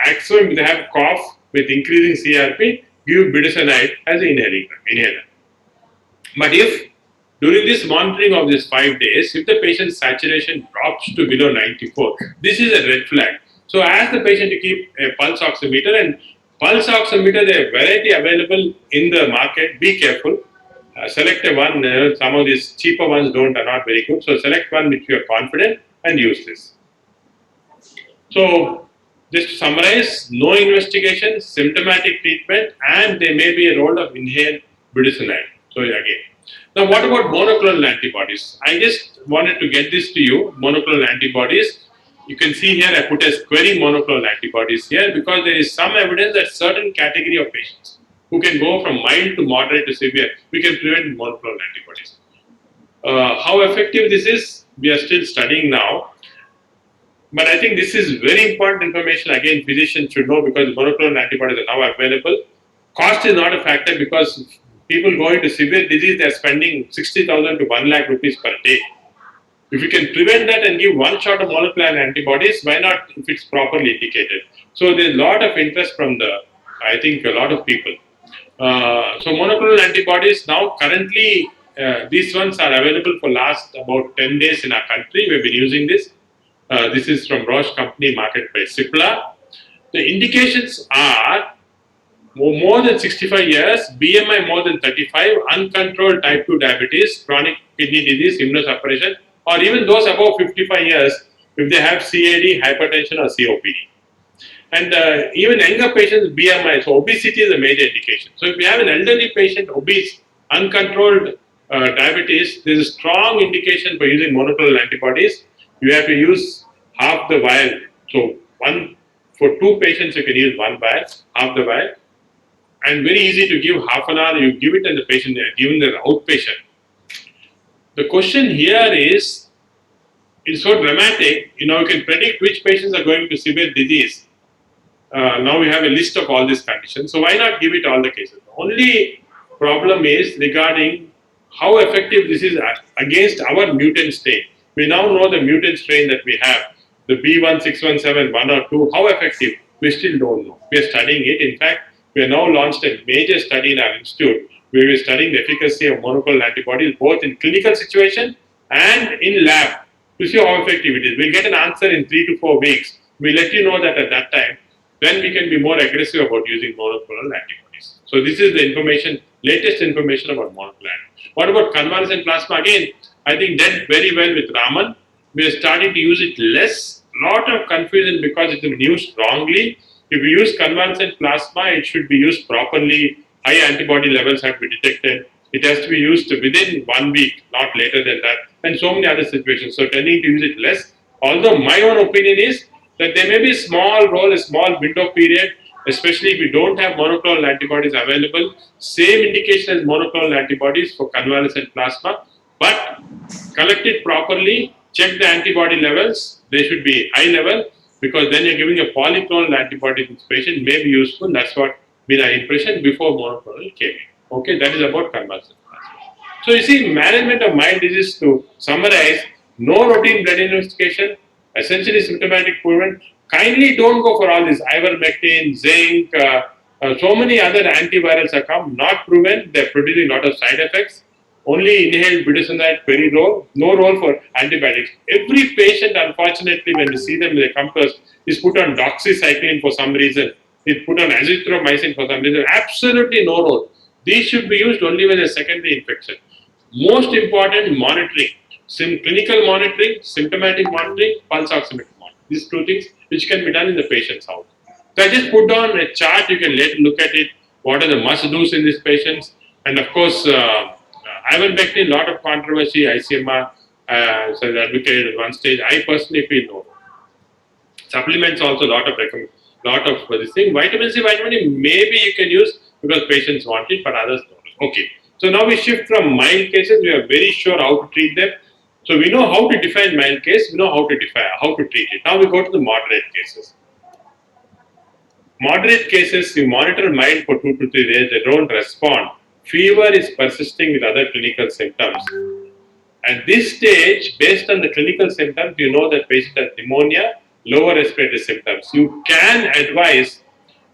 maximum they have cough with increasing CRP, give budesonide as an inhaler. But if during this monitoring of these 5 days, if the patient's saturation drops to below 94, this is a red flag. So ask the patient to keep a pulse oximeter, and pulse oximeter, there are variety available in the market. Be careful. Select a one. Some of these cheaper ones are not very good. So select one which you are confident and use this. So just to summarize, no investigation, symptomatic treatment, and there may be a role of inhaled budesonide. So again, now what about monoclonal antibodies? I just wanted to get this to you, monoclonal antibodies. You can see here I put as query monoclonal antibodies here because there is some evidence that certain category of patients who can go from mild to moderate to severe, we can prevent monoclonal antibodies. How effective this is, we are still studying now. But I think this is very important information. Again, physicians should know because monoclonal antibodies are now available. Cost is not a factor because people going to severe disease, they are spending 60,000 to 1 lakh rupees per day. If you can prevent that and give one shot of monoclonal antibodies, why not if it's properly indicated? So there's a lot of interest from I think a lot of people. So monoclonal antibodies now currently, these ones are available for last about 10 days in our country. We've been using this. This is from Roche company, marketed by Cipla. The indications are more than 65 years, BMI more than 35, uncontrolled type 2 diabetes, chronic kidney disease, immunosuppression, or even those above 55 years if they have CAD, hypertension, or COPD. And even younger patients, BMI, so obesity is a major indication. So if you have an elderly patient, obese, uncontrolled diabetes, there is a strong indication for using monoclonal antibodies. You have to use half the vial. So for 2 patients, you can use 1 vial, half the vial. And very easy to give half an hour, you give it and the patient, given the outpatient. The question here is, it's so dramatic, you can predict which patients are going to severe disease. Now we have a list of all these conditions, so why not give it all the cases? The only problem is regarding how effective this is against our mutant strain. We now know the mutant strain that we have, the B1617, 1 or 2, how effective, we still don't know. We are studying it. In fact, we have now launched a major study in our institute where we are studying the efficacy of monoclonal antibodies both in clinical situation and in lab to see how effective it is. We'll get an answer in 3 to 4 weeks. We'll let you know that at that time. Then we can be more aggressive about using monoclonal antibodies. So this is the information, latest information about monoclonal antibodies. What about convalescent plasma? Again, I think that very well with Raman. We are starting to use it less. Lot of confusion because it is used wrongly. If we use convalescent plasma, it should be used properly. High antibody levels have to be detected. It has to be used within 1 week, not later than that, and so many other situations. So tending to use it less. Although my own opinion is that there may be a small role, a small window period, especially if we don't have monoclonal antibodies available. Same indication as monoclonal antibodies for convalescent plasma, but collect it properly, check the antibody levels. They should be high level because then you're giving a polyclonal antibody to this patient may be useful. That's what been our impression before monoclonal came in. Okay, that is about convalescent plasma. So you see, management of mild disease, to summarize, no routine blood investigation, essentially symptomatic improvement. Kindly don't go for all this ivermectin, zinc, so many other antivirals have come, not proven. They're producing a lot of side effects. Only inhaled budesonide, very low, no role for antibiotics. Every patient, unfortunately, when we see them, they come to us, is put on doxycycline for some reason, is put on azithromycin for some reason. Absolutely no role. These should be used only when there's secondary infection. Most important, monitoring. Clinical monitoring, symptomatic monitoring, pulse oximeter monitoring. These 2 things which can be done in the patient's house. So I just put down a chart, you can look at it, what are the must-dos in these patients. And of course, ivermectin, lot of controversy, ICMR, so advocated at one stage. I personally feel no. Supplements also lot of this thing. Vitamin C, vitamin D, maybe you can use because patients want it, but others don't. Okay. So now we shift from mild cases, we are very sure how to treat them. So we know how to define mild case, we know how to treat it. Now we go to the moderate cases. Moderate cases, you monitor mild for 2 to 3 days, they don't respond. Fever is persisting with other clinical symptoms. At this stage, based on the clinical symptoms, you know that patient has pneumonia, lower respiratory symptoms. You can advise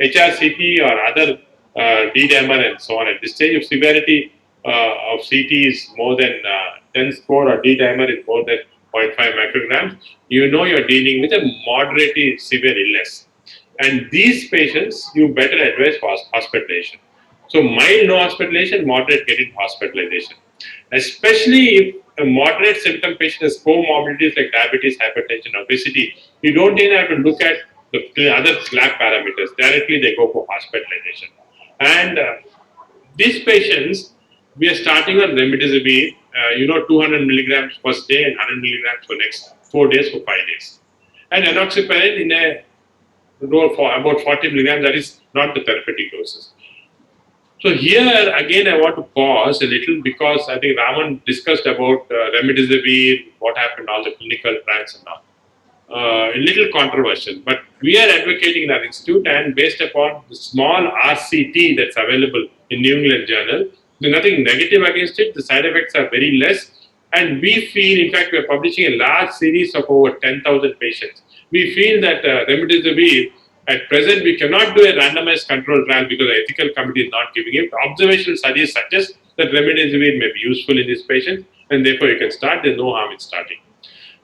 HRCT or other D-dimer and so on. At this stage of severity of CT is more than 10 score or D-dimer is more than 0.5 micrograms, you know you're dealing with a moderately severe illness. And these patients, you better advise for hospitalization. So mild no hospitalization, moderate getting hospitalization. Especially if a moderate symptom patient has comorbidities like diabetes, hypertension, obesity, you don't even have to look at the other lab parameters. Directly they go for hospitalization. And these patients, we are starting on remdesivir, 200 milligrams first day and 100 milligrams for next 4 days for 5 days. And enoxaparin in a dose for about 40 milligrams, that is not the therapeutic doses. So here again, I want to pause a little because I think Raman discussed about remdesivir, what happened, all the clinical trials and all. A little controversial, but we are advocating in our institute and based upon the small RCT that's available in New England Journal, there's nothing negative against it. The side effects are very less, and we feel, in fact, we are publishing a large series of over 10,000 patients. We feel that remdesivir, at present, we cannot do a randomized control trial because the ethical committee is not giving it. Observational studies suggest that remdesivir may be useful in these patients, and therefore you can start. There's no harm in starting.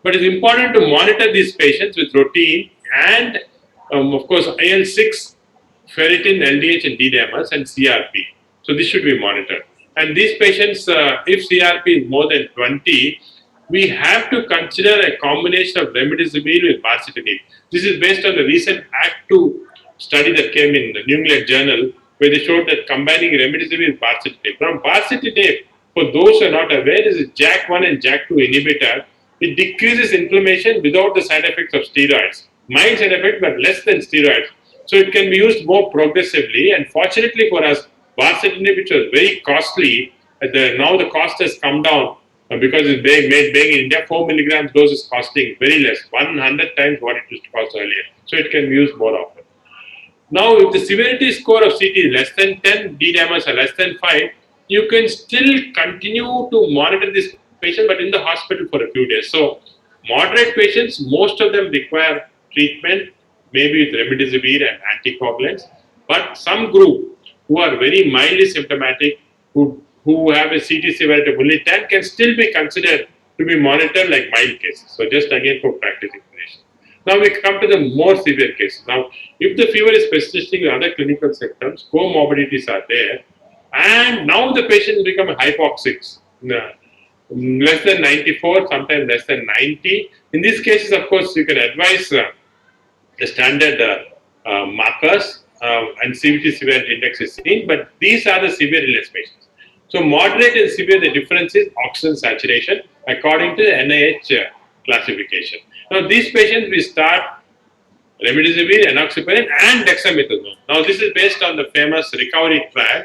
But it's important to monitor these patients with routine and, of course, IL-6, ferritin, LDH, and D-dimers, and CRP. So this should be monitored. And these patients, if CRP is more than 20, we have to consider a combination of remdesivir with baricitinib. This is based on the recent Act 2 study that came in the New England Journal, where they showed that combining remdesivir with baricitinib. Now, baricitinib, for those who are not aware, is a JAK1 and JAK2 inhibitor. It decreases inflammation without the side effects of steroids. Mild side effects, but less than steroids. So it can be used more progressively. And fortunately for us, baricitinib, which was very costly, now the cost has come down because it's being in India. 4 milligrams dose is costing very less, 100 times what it used to cost earlier. So it can be used more often. Now, if the severity score of CT is less than 10, D-dimers are less than 5, you can still continue to monitor this patient, but in the hospital for a few days. So, moderate patients, most of them require treatment, maybe with remdesivir and anticoagulants. But some group who are very mildly symptomatic, who have a CT severity of only 10, can still be considered to be monitored like mild cases. So, just again for practice information. Now we come to the more severe cases. Now, if the fever is persisting with other clinical symptoms, comorbidities are there, and now the patient become hypoxic, less than 94, sometimes less than 90. In these cases, of course, you can advise the standard markers and CVT severity index is seen, but these are the severe illness patients. So, moderate and severe, the difference is oxygen saturation according to the NIH classification. Now, these patients we start remdesivir, enoxaparin, and dexamethasone. Now, this is based on the famous recovery trial.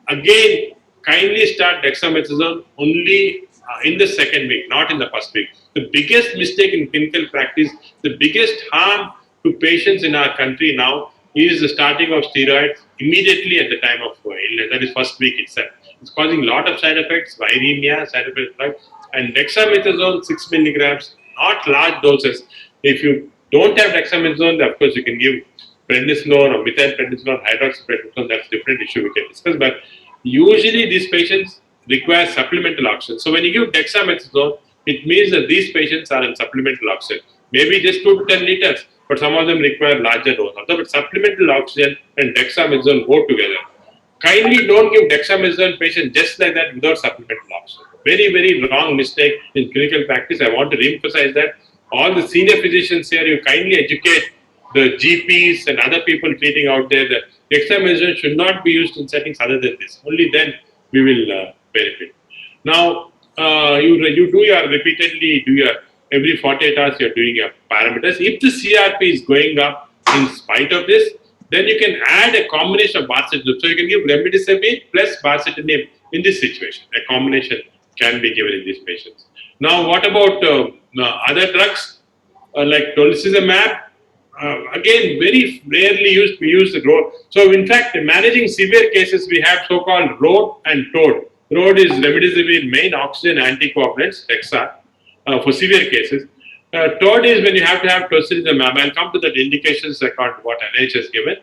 Again, kindly start dexamethasone only in the second week, not in the first week. The biggest mistake in clinical practice, the biggest harm to patients in our country now is the starting of steroids immediately at the time of illness, that is first week itself. It's causing a lot of side effects, viremia, side effects, and dexamethasone 6 milligrams, not large doses. If you don't have dexamethasone, of course you can give prednisolone or methylprednisolone, hydroxyprednisolone, that's a different issue we can discuss. But usually these patients require supplemental oxygen. So when you give dexamethasone, it means that these patients are in supplemental oxygen. Maybe just 2 to 10 liters, but some of them require larger dose. But supplemental oxygen and dexamethasone go together. Kindly don't give dexamethasone patient just like that without supplemental oxygen. Very, very wrong mistake in clinical practice. I want to re-emphasize that. All the senior physicians here, you kindly educate the GPs and other people treating out there that dexamethasone should not be used in settings other than this. Only then we will benefit. Now, you do your repeatedly, every 48 hours you're doing your parameters. If the CRP is going up in spite of this, then you can add a combination of baricitinib. So you can give remdesivir plus baricitinib in this situation. A combination can be given in these patients. Now, what about other drugs like tocilizumab? Again, very rarely used. We use the road. So, in fact, managing severe cases, we have so-called road and toad. road is remdesivir, main oxygen anticoagulants, Dexa, for severe cases. Third is when you have to have tocilizumab. I'll come to that indications according to what NIH has given.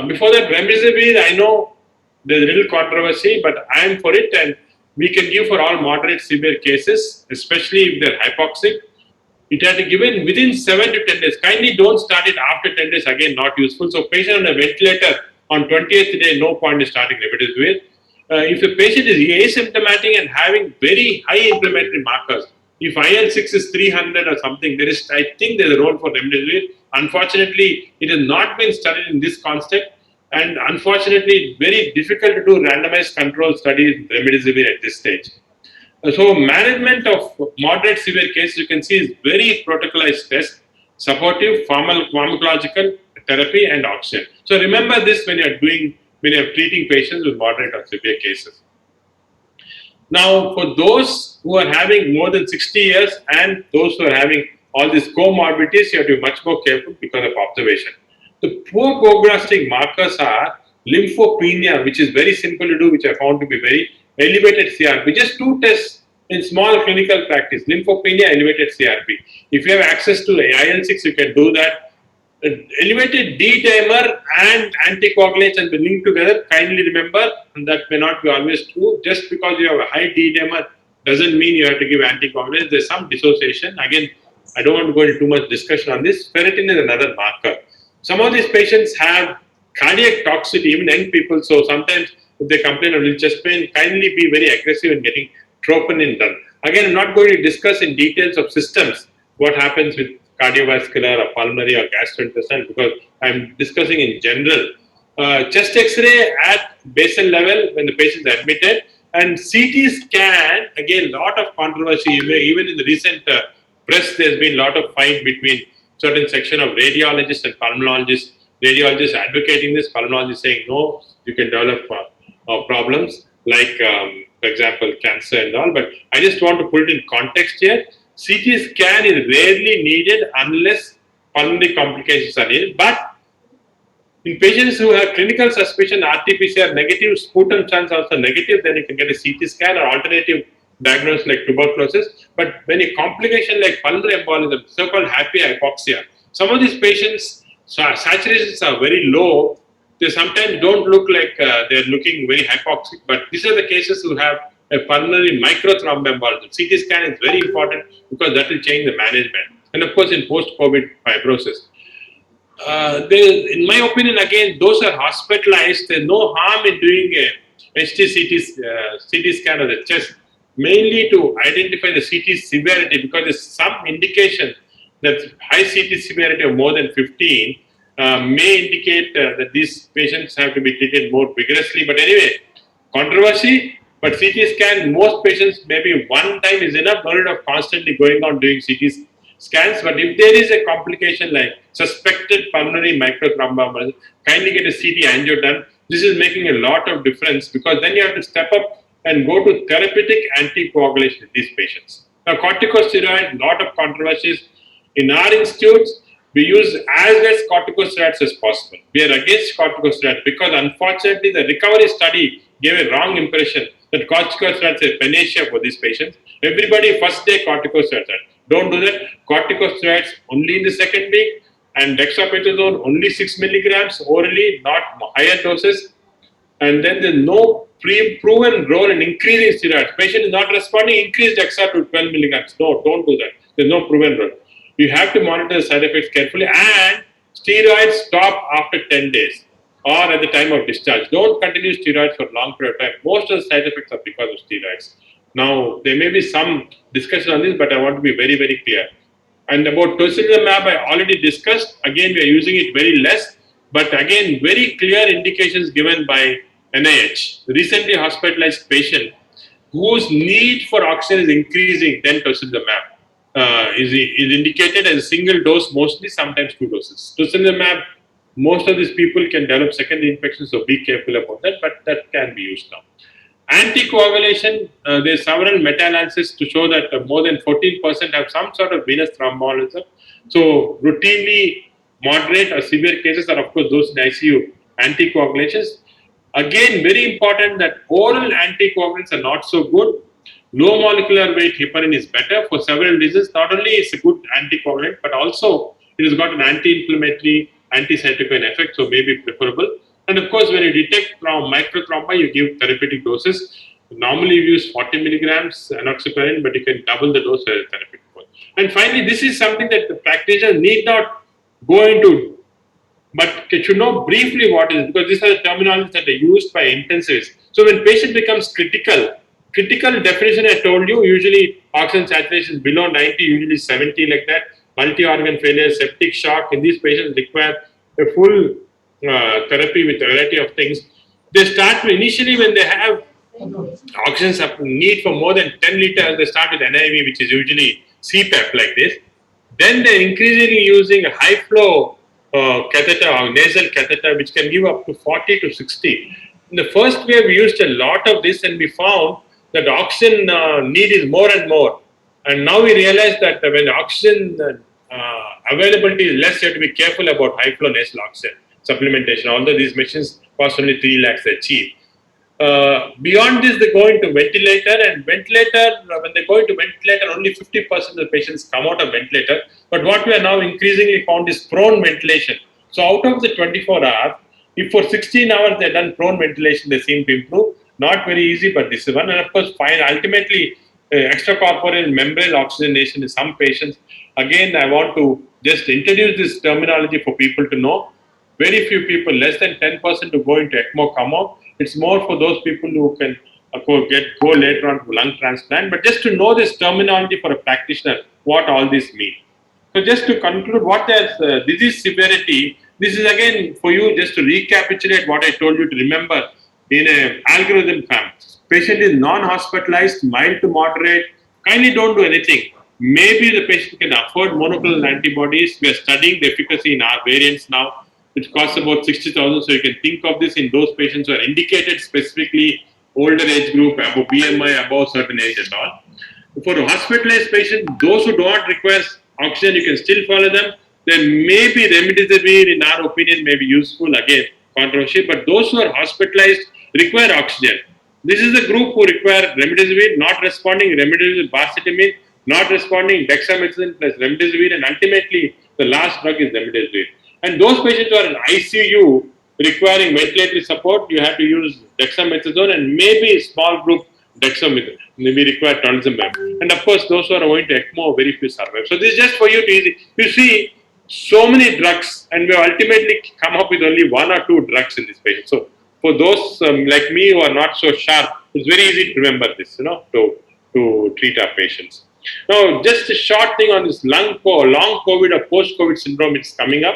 Before that, remdesivir, I know there's a little controversy, but I am for it, and we can give for all moderate severe cases, especially if they're hypoxic. It has to be given within 7 to 10 days. Kindly don't start it after 10 days, again, not useful. So, patient on a ventilator on 20th day, no point in starting remdesivir. If the patient is asymptomatic and having very high inflammatory markers, if IL-6 is 300 or something, I think there's a role for remdesivir. Unfortunately, it has not been studied in this context, and unfortunately, it's very difficult to do randomized control studies with remdesivir at this stage. So management of moderate severe cases, you can see, is very protocolized test, supportive, pharmacological therapy, and oxygen. So remember this when you're treating patients with moderate or severe cases. Now, for those who are having more than 60 years and those who are having all these comorbidities, you have to be much more careful because of observation. The poor prognostic markers are lymphopenia, which is very simple to do, which I found to be very elevated CRP. Just 2 tests in small clinical practice: lymphopenia, elevated CRP. If you have access to IL-6, you can do that. Elevated D-dimer and anticoagulants and be linked together. Kindly remember that may not be always true. Just because you have a high D-dimer doesn't mean you have to give anticoagulants. There's some dissociation. Again, I don't want to go into too much discussion on this. Ferritin is another marker. Some of these patients have cardiac toxicity, even young people. So sometimes if they complain of chest pain, kindly be very aggressive in getting troponin done. Again, I'm not going to discuss in details of systems what happens with cardiovascular or pulmonary or gastrointestinal, because I'm discussing in general. Chest X-ray at basal level when the patient is admitted, and CT scan, again, lot of controversy. Even in the recent press, there's been a lot of fight between certain section of radiologists and pulmonologists. Radiologists advocating this, pulmonologists saying no, you can develop problems like, for example, cancer and all. But I just want to put it in context here. CT scan is rarely needed unless pulmonary complications are needed. But in patients who have clinical suspicion, RT-PCR negative, sputum chance also negative, then you can get a CT scan or alternative diagnosis like tuberculosis. But when a complication like pulmonary embolism, so-called happy hypoxia, some of these patients, saturations are very low. They sometimes don't look like they're looking very hypoxic, but these are the cases who have a pulmonary microthromboembolism. CT scan is very important because that will change the management. And of course, in post-COVID fibrosis. In my opinion, again, those are hospitalized. There's no harm in doing a CT scan of the chest, mainly to identify the CT severity, because there's some indication that high CT severity of more than 15 may indicate that these patients have to be treated more vigorously. But anyway, controversy. But CT scan, most patients maybe one time is enough, no need of constantly going on doing CT scans. But if there is a complication like suspected pulmonary microthromboembolism, kindly get a CT angio done. This is making a lot of difference, because then you have to step up and go to therapeutic anticoagulation in these patients. Now, corticosteroid, lot of controversies. In our institutes, we use as less corticosteroids as possible. We are against corticosteroids because unfortunately the recovery study gave a wrong impression that corticosteroids are panacea for these patients. Everybody first day corticosteroids. Don't do that. Corticosteroids only in the second week, and dexamethasone only 6 milligrams orally, not higher doses. And then there's no proven role in increasing steroids. Patient is not responding, increase dexa to 12 milligrams. No, don't do that. There's no proven role. You have to monitor the side effects carefully, and steroids stop after 10 days or at the time of discharge. Don't continue steroids for a long period of time. Most of the side effects are because of steroids. Now, there may be some discussion on this, but I want to be very, very clear. And about tocilizumab, I already discussed. Again, we are using it very less, but again, very clear indications given by NIH. Recently hospitalized patient whose need for oxygen is increasing, then tocilizumab is indicated as a single dose, mostly, sometimes 2 doses. Tocilizumab, most of these people can develop secondary infections, so be careful about that, but that can be used now. Anticoagulation, there's several meta-analysis to show that more than 14% have some sort of venous thromboembolism. So routinely moderate or severe cases are, of course, those in ICU. Anticoagulations. Again, very important that oral anticoagulants are not so good. Low molecular weight heparin is better for several reasons. Not only is a good anticoagulant, but also it has got an anti-inflammatory, anti-cytokine effect, so may be preferable. And of course, when you detect from microthrombi, you give therapeutic doses. Normally, you use 40 milligrams enoxaparin, but you can double the dose as a therapeutic dose. And finally, this is something that the practitioner need not go into, but they should know briefly what is, because these are the terminologies that are used by intensivists. So when patient becomes critical definition I told you, usually oxygen saturation is below 90, usually 70 like that, multi-organ failure, septic shock, and these patients require a full therapy with a variety of things. They start initially when they have oxygen need for more than 10 liters, they start with NIV, which is usually CPAP like this. Then they're increasingly using a high flow catheter or nasal catheter, which can give up to 40 to 60. In the first wave, we used a lot of this, and we found that oxygen need is more and more. And now we realize that when oxygen availability is less, you have to be careful about high flow nasal oxygen supplementation. Although these machines cost only 3 lakhs, they're cheap. Beyond this, they go into ventilator, and ventilator, when they go into ventilator, only 50% of the patients come out of ventilator. But what we are now increasingly found is prone ventilation. So out of the 24 hours, if for 16 hours they're done prone ventilation, they seem to improve. Not very easy, but this is one. And of course, fine. Ultimately, extracorporeal membrane oxygenation in some patients. Again, I want to just introduce this terminology for people to know. Very few people, less than 10% who go into ECMO come out. It's more for those people who can go later on to lung transplant. But just to know this terminology for a practitioner, what all this means. So just to conclude, what is disease severity? This is again for you just to recapitulate what I told you to remember in an algorithm form. Patient is non-hospitalized, mild to moderate. Kindly don't do anything. Maybe the patient can afford monoclonal antibodies. We are studying the efficacy in our variants now, which costs about 60,000. So you can think of this in those patients who are indicated specifically older age group, above BMI, above certain age and all. For a hospitalized patient, those who do not require oxygen, you can still follow them. Then maybe remdesivir, in our opinion, may be useful. Again, controversial. But those who are hospitalized require oxygen. This is the group who require remdesivir, not responding remdesivir, baricitinib, not responding dexamethasone plus remdesivir, and ultimately the last drug is remdesivir. And those patients who are in ICU requiring ventilatory support, you have to use dexamethasone and maybe a small group dexamethasone. Maybe require tronizumab. And of course, those who are going to ECMO, very few survive. So this is just for you to easy. You see, so many drugs, and we ultimately come up with only 1 or 2 drugs in this patient. So for those like me who are not so sharp, it's very easy to remember this, to treat our patients. Now, just a short thing on this long COVID or post-COVID syndrome, it's coming up.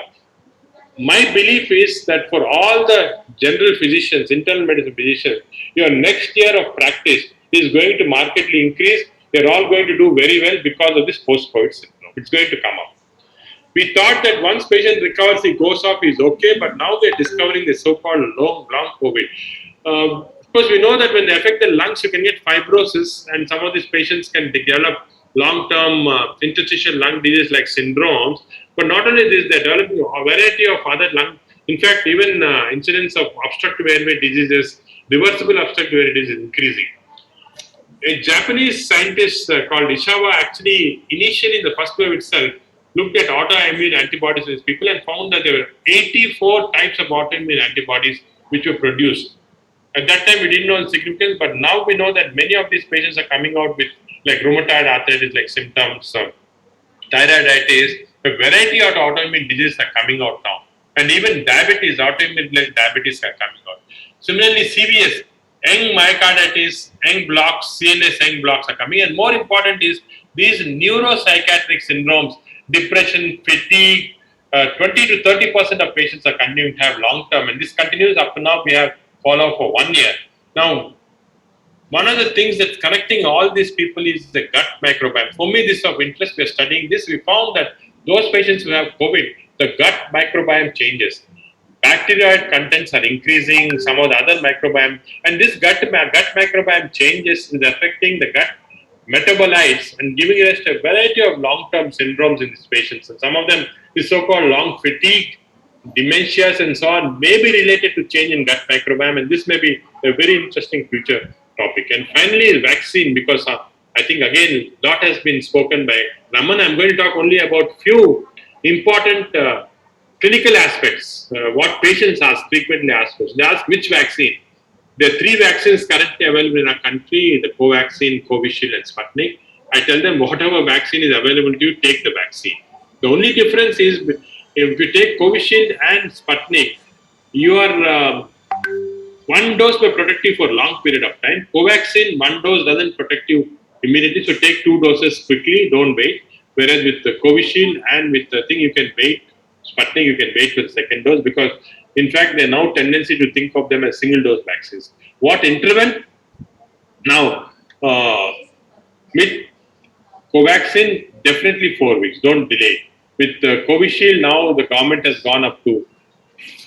My belief is that for all the general physicians, internal medicine physicians, your next year of practice is going to markedly increase. They're all going to do very well because of this post-COVID syndrome. It's going to come up. We thought that once patient recovers, he goes off, he's okay, but now they're discovering the so-called long COVID. Of course, we know that when they affect the lungs, you can get fibrosis, and some of these patients can develop long-term interstitial lung disease like syndromes. But not only this, they're developing a variety of other lung. In fact, even incidence of obstructive airway diseases, reversible obstructive airway disease is increasing. A Japanese scientist called Ishawa actually, initially in the first wave itself, looked at autoimmune antibodies in these people and found that there were 84 types of autoimmune antibodies which were produced. At that time, we didn't know the significance, but now we know that many of these patients are coming out with like rheumatoid arthritis like symptoms, thyroiditis, a variety of autoimmune diseases are coming out now. And even diabetes, autoimmune like diabetes are coming out. Similarly, CVS, young myocarditis, young blocks, CNS young blocks are coming. And more important is these neuropsychiatric syndromes, depression, fatigue, 20 to 30% of patients are continuing to have long term. And this continues up to now. We have follow for 1 year. Now, one of the things that's connecting all these people is the gut microbiome. For me, this is of interest. We're studying this. We found that those patients who have COVID, the gut microbiome changes. Bacterioid contents are increasing, some of the other microbiome, and this gut microbiome changes is affecting the gut metabolites and giving rise to a variety of long-term syndromes in these patients. And some of them is so-called long fatigue, dementias and so on may be related to change in gut microbiome, and this may be a very interesting future topic. And finally, vaccine, because I think again lot has been spoken by Raman. I'm going to talk only about few important clinical aspects. What patients ask, frequently ask us. They ask which vaccine. There are three vaccines currently available in our country: the Covaxin, Covishield, and Sputnik. I tell them whatever vaccine is available to you, take the vaccine. The only difference is if you take Covishield and Sputnik, your one dose may protect you for a long period of time. Covaxin, one dose doesn't protect you immediately, so take two doses quickly, don't wait. Whereas with the Covishield and with the thing, you can wait. Sputnik, you can wait for the second dose, because in fact, there are now tendency to think of them as single dose vaccines. What interval? Now, with Covaxin, definitely 4 weeks. Don't delay. With Covishield, now the government has gone up to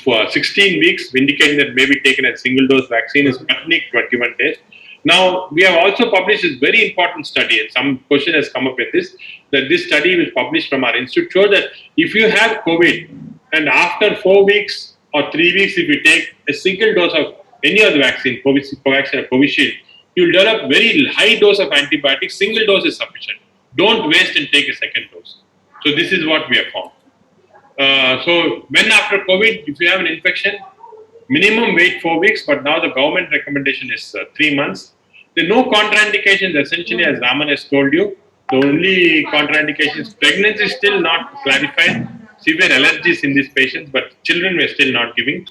for 16 weeks, indicating that may be taken as single dose vaccine. Is Sputnik 21 days. Now, we have also published this very important study, and some question has come up with this, that this study was published from our institute shows that if you have COVID and after 4 weeks or 3 weeks, if you take a single dose of any other vaccine, Covaxin or Covishield, you'll develop very high dose of antibiotics. Single dose is sufficient. Don't waste and take a second dose. So this is what we have found. So when after COVID, if you have an infection, minimum wait 4 weeks, but now the government recommendation is 3 months. There are no contraindications, essentially, as Raman has told you. The only contraindications, pregnancy is still not clarified, severe allergies in these patients, but children we are still not giving.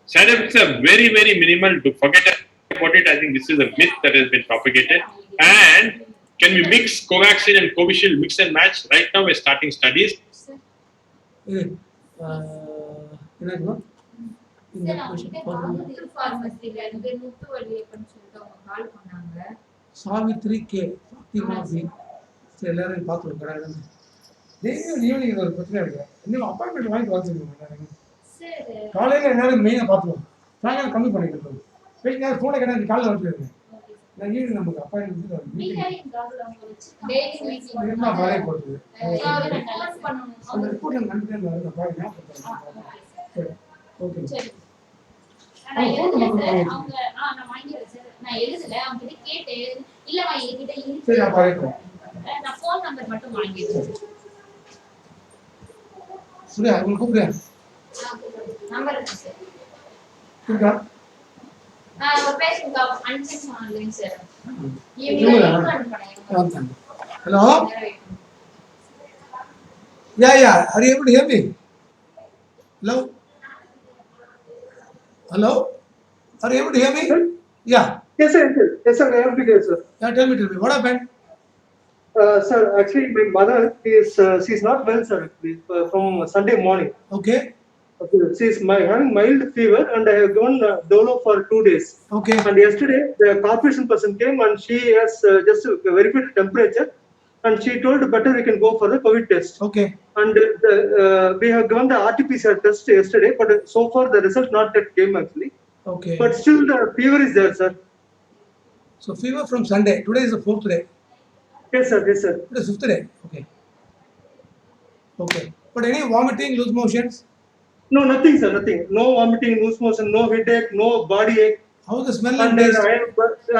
Side effects are very, very minimal. To forget about it, I think this is a myth that has been propagated. And can we mix Covaxin and Covishield, mix and match? Right now we're starting studies. Sir அவங்ககிட்ட college ஃபார்மசில இருந்து முத்து வழியப்பன்னு சொல்லிட்டு அவங்க கால் பண்ணாங்க. Savitri K Fathima B எல்லாரும் பார்த்துருக்கேன். Daily evening ஒரு பிரச்சனை இருக்கு. இன்னும் அப்பாயின்மெண்ட் வாங்கிட்டு வச்சுருக்கோம். சரி காலையில் எல்லாரும் மெயினாக பார்த்துருவோம். சாயங்காலம் கம்மி பண்ணிக்கிறோம். பேசினா ஃபோனை கேட்டால் காலையில் வந்துருக்கேன். நான் ஈவினிங் நமக்கு அப்பாயின்மெண்ட் மீட்டிங் பாலே போடுது. அந்த ரிப்போர்ட்டில் நன்றி அப்பாயின்மெண்ட் சரி ஓகே சரி நான் எழுதல அவங்க நான் வாங்கிடுறேன் சார். நான் எழுதல அவங்க கிட்ட கேட்டு இல்லமா என்கிட்ட இருக்கு. சரி நான் பாருங்க. நான் ஃபோன் நம்பர் மட்டும் வாங்கிடுறேன். சூர்யா உங்களுக்கு கூப்பிடுறேன். நம்பர் இருக்கு சார். இருக்கா? ஒரு patient unsent online sir. Evening Hello? Yeah. Are you able to hear me? Hello? Hello? Are you able to hear me? Yeah. Yes, sir. Yes, sir. I am to hear, sir. Yeah, tell me. What happened? Sir, actually, my mother is she's not well, sir. Actually, from Sunday morning. Okay. Okay, she's having mild fever, and I have given Dolo for 2 days. Okay. And yesterday, the corporation person came, and she has just verified the temperature, and she told better we can go for the COVID test. Okay. And we have given the RT-PCR test yesterday, but so far the result not yet came actually. Okay. But still the fever is there, sir. So fever from Sunday. Today is the 4th day. Yes, sir. Yes, sir. Today is 5th day. Okay. Okay. But any vomiting, loose motions? No, nothing, sir. Nothing. No vomiting, loose motion, no headache, no body ache. How is the smell And and taste?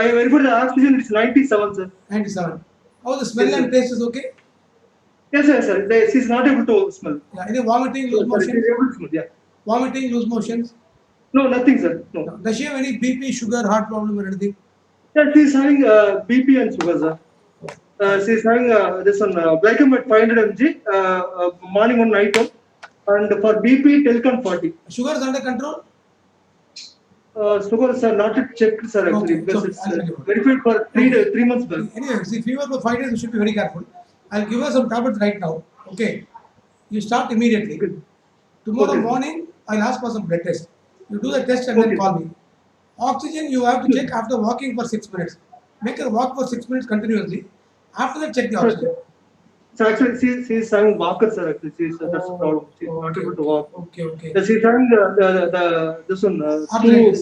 I verified the oxygen. It's 97, sir. 97. How the smell Yes, and sir. taste is okay? Yes, sir. She's not able to smell. Yeah. Any vomiting, loose Sorry, motions? she's able to smell. Yeah. Vomiting, loose motions? No, nothing, sir. No. Does she have any BP, sugar, heart problem or anything? Yeah, she's having BP and sugar, sir. She's having this one glycemic 500 mg, morning one, night one, and for BP, Telcon 40. Sugar is under control? Sugar, sir, not yet checked, sir, actually, Okay, because so it's I'll tell you what. verified for 3 months back. Anyway, see, fever for 5 days, you should be very careful. I'll give her some tablets right now. Okay. You start immediately. Tomorrow Okay. morning, I'll ask for some blood test. You do the test and then Okay. call me. Oxygen, you have to check after walking for 6 minutes. Make her walk for 6 minutes continuously. After that, check the oxygen. So actually, she's having walker, sir. Actually, that's the problem. She's not able to walk. Okay. She's having this one Arthritis.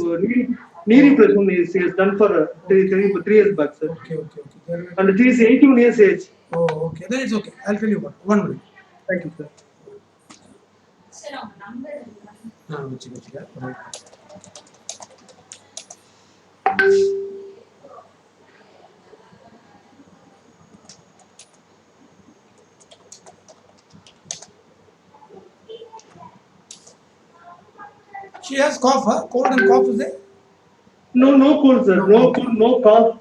knee replacement. She has done for 3 years back, sir. Okay. And she is 81 years age. Oh, okay. Then it's okay. I'll tell you what. 1 minute. Thank you, sir. Sir அவங்க number Right. She has cough, huh? Cold and cough is there? No cold, sir. No Okay. cold, no cough.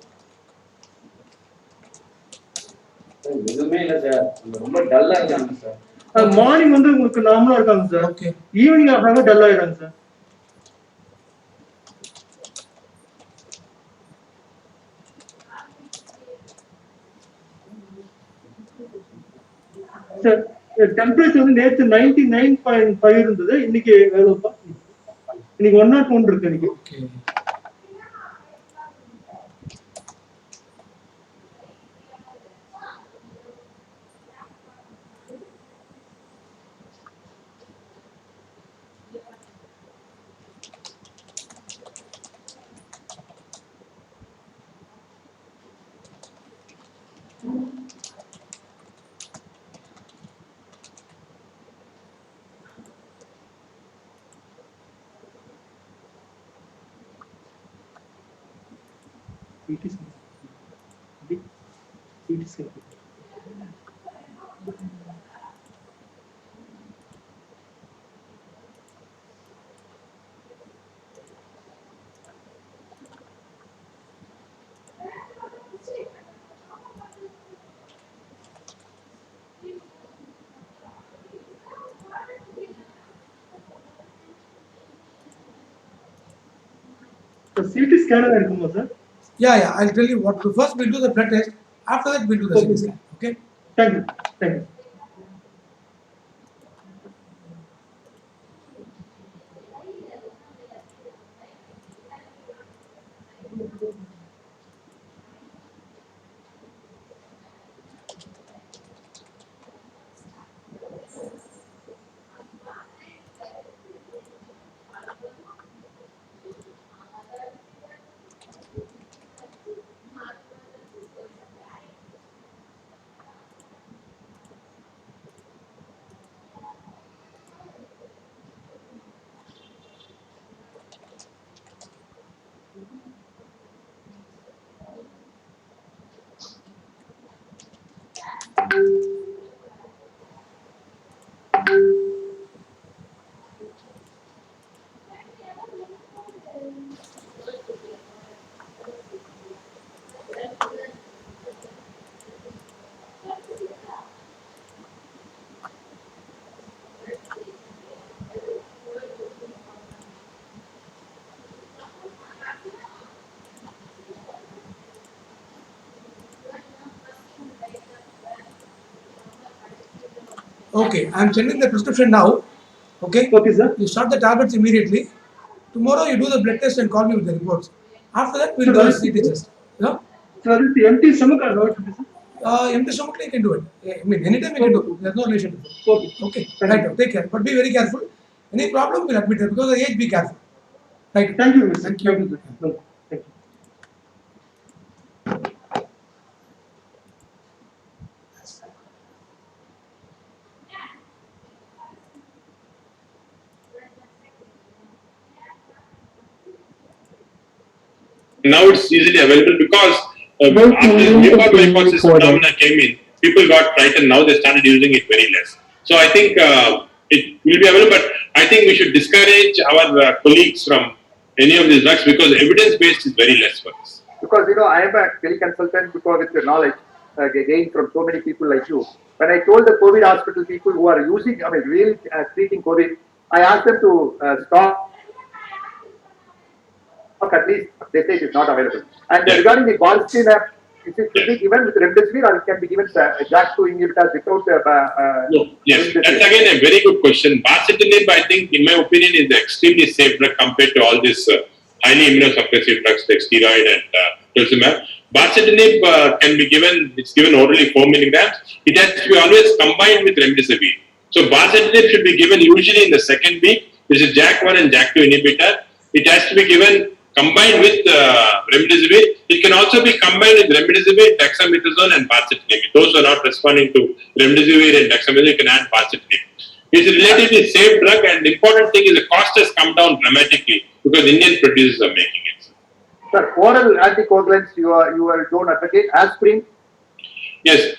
எதுவுமே இல்ல sir, ரொம்ப டல்லா இருக்காங்க sir. Morning வந்து உங்களுக்கு நார்மலா இருக்காங்க சார். Okay. ஈவினிங் ஆகாம டல் ஆயிடுறாங்க சார். சார் டெம்பரேச்சர் வந்து நேற்று 99.5 இருந்தது, இன்னைக்கு எவ்வளவுப்பா? இன்னைக்கு 101 இருக்கு இன்னைக்கு. Okay. It is. It is. CT scanner இருக்குமா sir? Yeah. I'll tell you what to do. First, we'll do the blood test. After that, we'll do the CT scan. Okay. Thank you. Thank you. Okay. I'm sending the prescription now. Okay. Okay, sir. You start the tablets immediately. Tomorrow you do the blood test and call me with the reports. After that, we'll do the CT test. Yeah. Sir, it's empty stomach or not? Empty stomach, you can do it. I mean, anytime you can do it. There's no relation to it. Okay. Okay. Thank Right you. now, take care. But be very careful. Any problem, we'll admit it. Because of the age, be careful. Right. Thank you, Mr. Thank you. Thank you, sir. No, thank you. Now it's easily available because after mucor mycosis phenomena came in, people got frightened. Now they started using it very less. So I think it will be available, but I think we should discourage our colleagues from any of these drugs because evidence based is very less for this. Because I am a teleconsultant because with the knowledge gained from so many people like you. When I told the COVID hospital people who are using, really treating COVID, I asked them to stop. At least they say it is not available. And regarding the Balstinab, it should be given with remdesivir or it can be given JAK2 inhibitors without. No, yes, that's again a very good question. Baricitinib, I think, in my opinion, is an extremely safe drug compared to all these highly immunosuppressive drugs like steroid and tocilizumab. Baricitinib can be given; it's given orally 4 milligrams. It has to be always combined with remdesivir. So baricitinib should be given usually in the second week. This is JAK1 and JAK2 inhibitor. It has to be given combined with remdesivir. It can also be combined with remdesivir, dexamethasone, and baricitinib. Those who are not responding to remdesivir and dexamethasone, you can add baricitinib. It's a relatively safe drug, and the important thing is the cost has come down dramatically because Indian producers are making it. Sir, oral anticoagulants you don't advocate. Aspirin. Yes.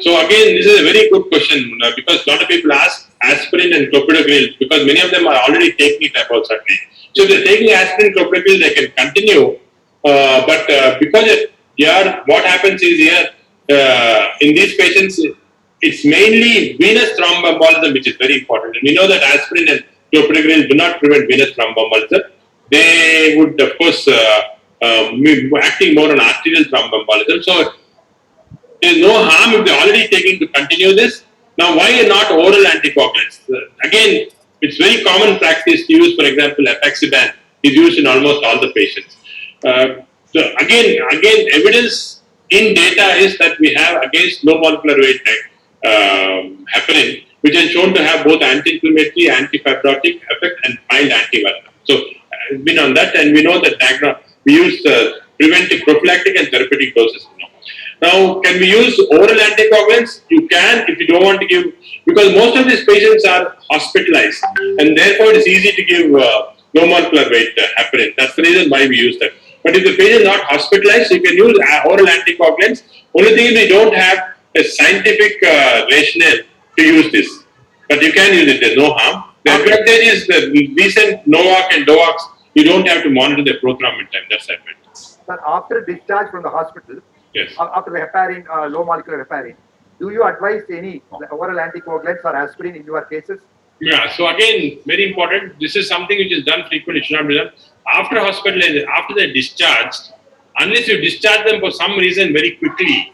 So again, this is a very good question because a lot of people ask aspirin and clopidogrel because many of them are already taking it about certainly. So if they're taking aspirin, clopidogrel, they can continue. But because what happens is here in these patients, it's mainly venous thromboembolism which is very important. And we know that aspirin and clopidogrel do not prevent venous thromboembolism. They would, of course, be acting more on arterial thromboembolism. So there is no harm if they're already taking to continue this. Now, why not oral anticoagulants? Again, it's very common practice to use, for example, apixaban is used in almost all the patients. So again, evidence in data is that we have against low molecular weight heparin, which is shown to have both anti-inflammatory, anti-fibrotic effect and mild antiviral. So it's been on that, and we know that we use preventive, prophylactic, and therapeutic doses. Now, can we use oral anticoagulants? You can if you don't want to give, because most of these patients are hospitalized, and therefore it's easy to give low molecular weight heparin. That's the reason why we use that. But if the patient is not hospitalized, you can use oral anticoagulants. Only thing is we don't have a scientific rationale to use this, but you can use it. There's no harm. The advantage is the recent NOAC and DOACs. You don't have to monitor the prothrombin time. That's the advantage. Sir, after discharge from the hospital, Yes. after the heparin, low molecular heparin, do you advise any oral anticoagulants or aspirin in your cases? Yeah, so again, very important. This is something which is done frequently, it should not be done. After hospitalization, after they're discharged, unless you discharge them for some reason very quickly,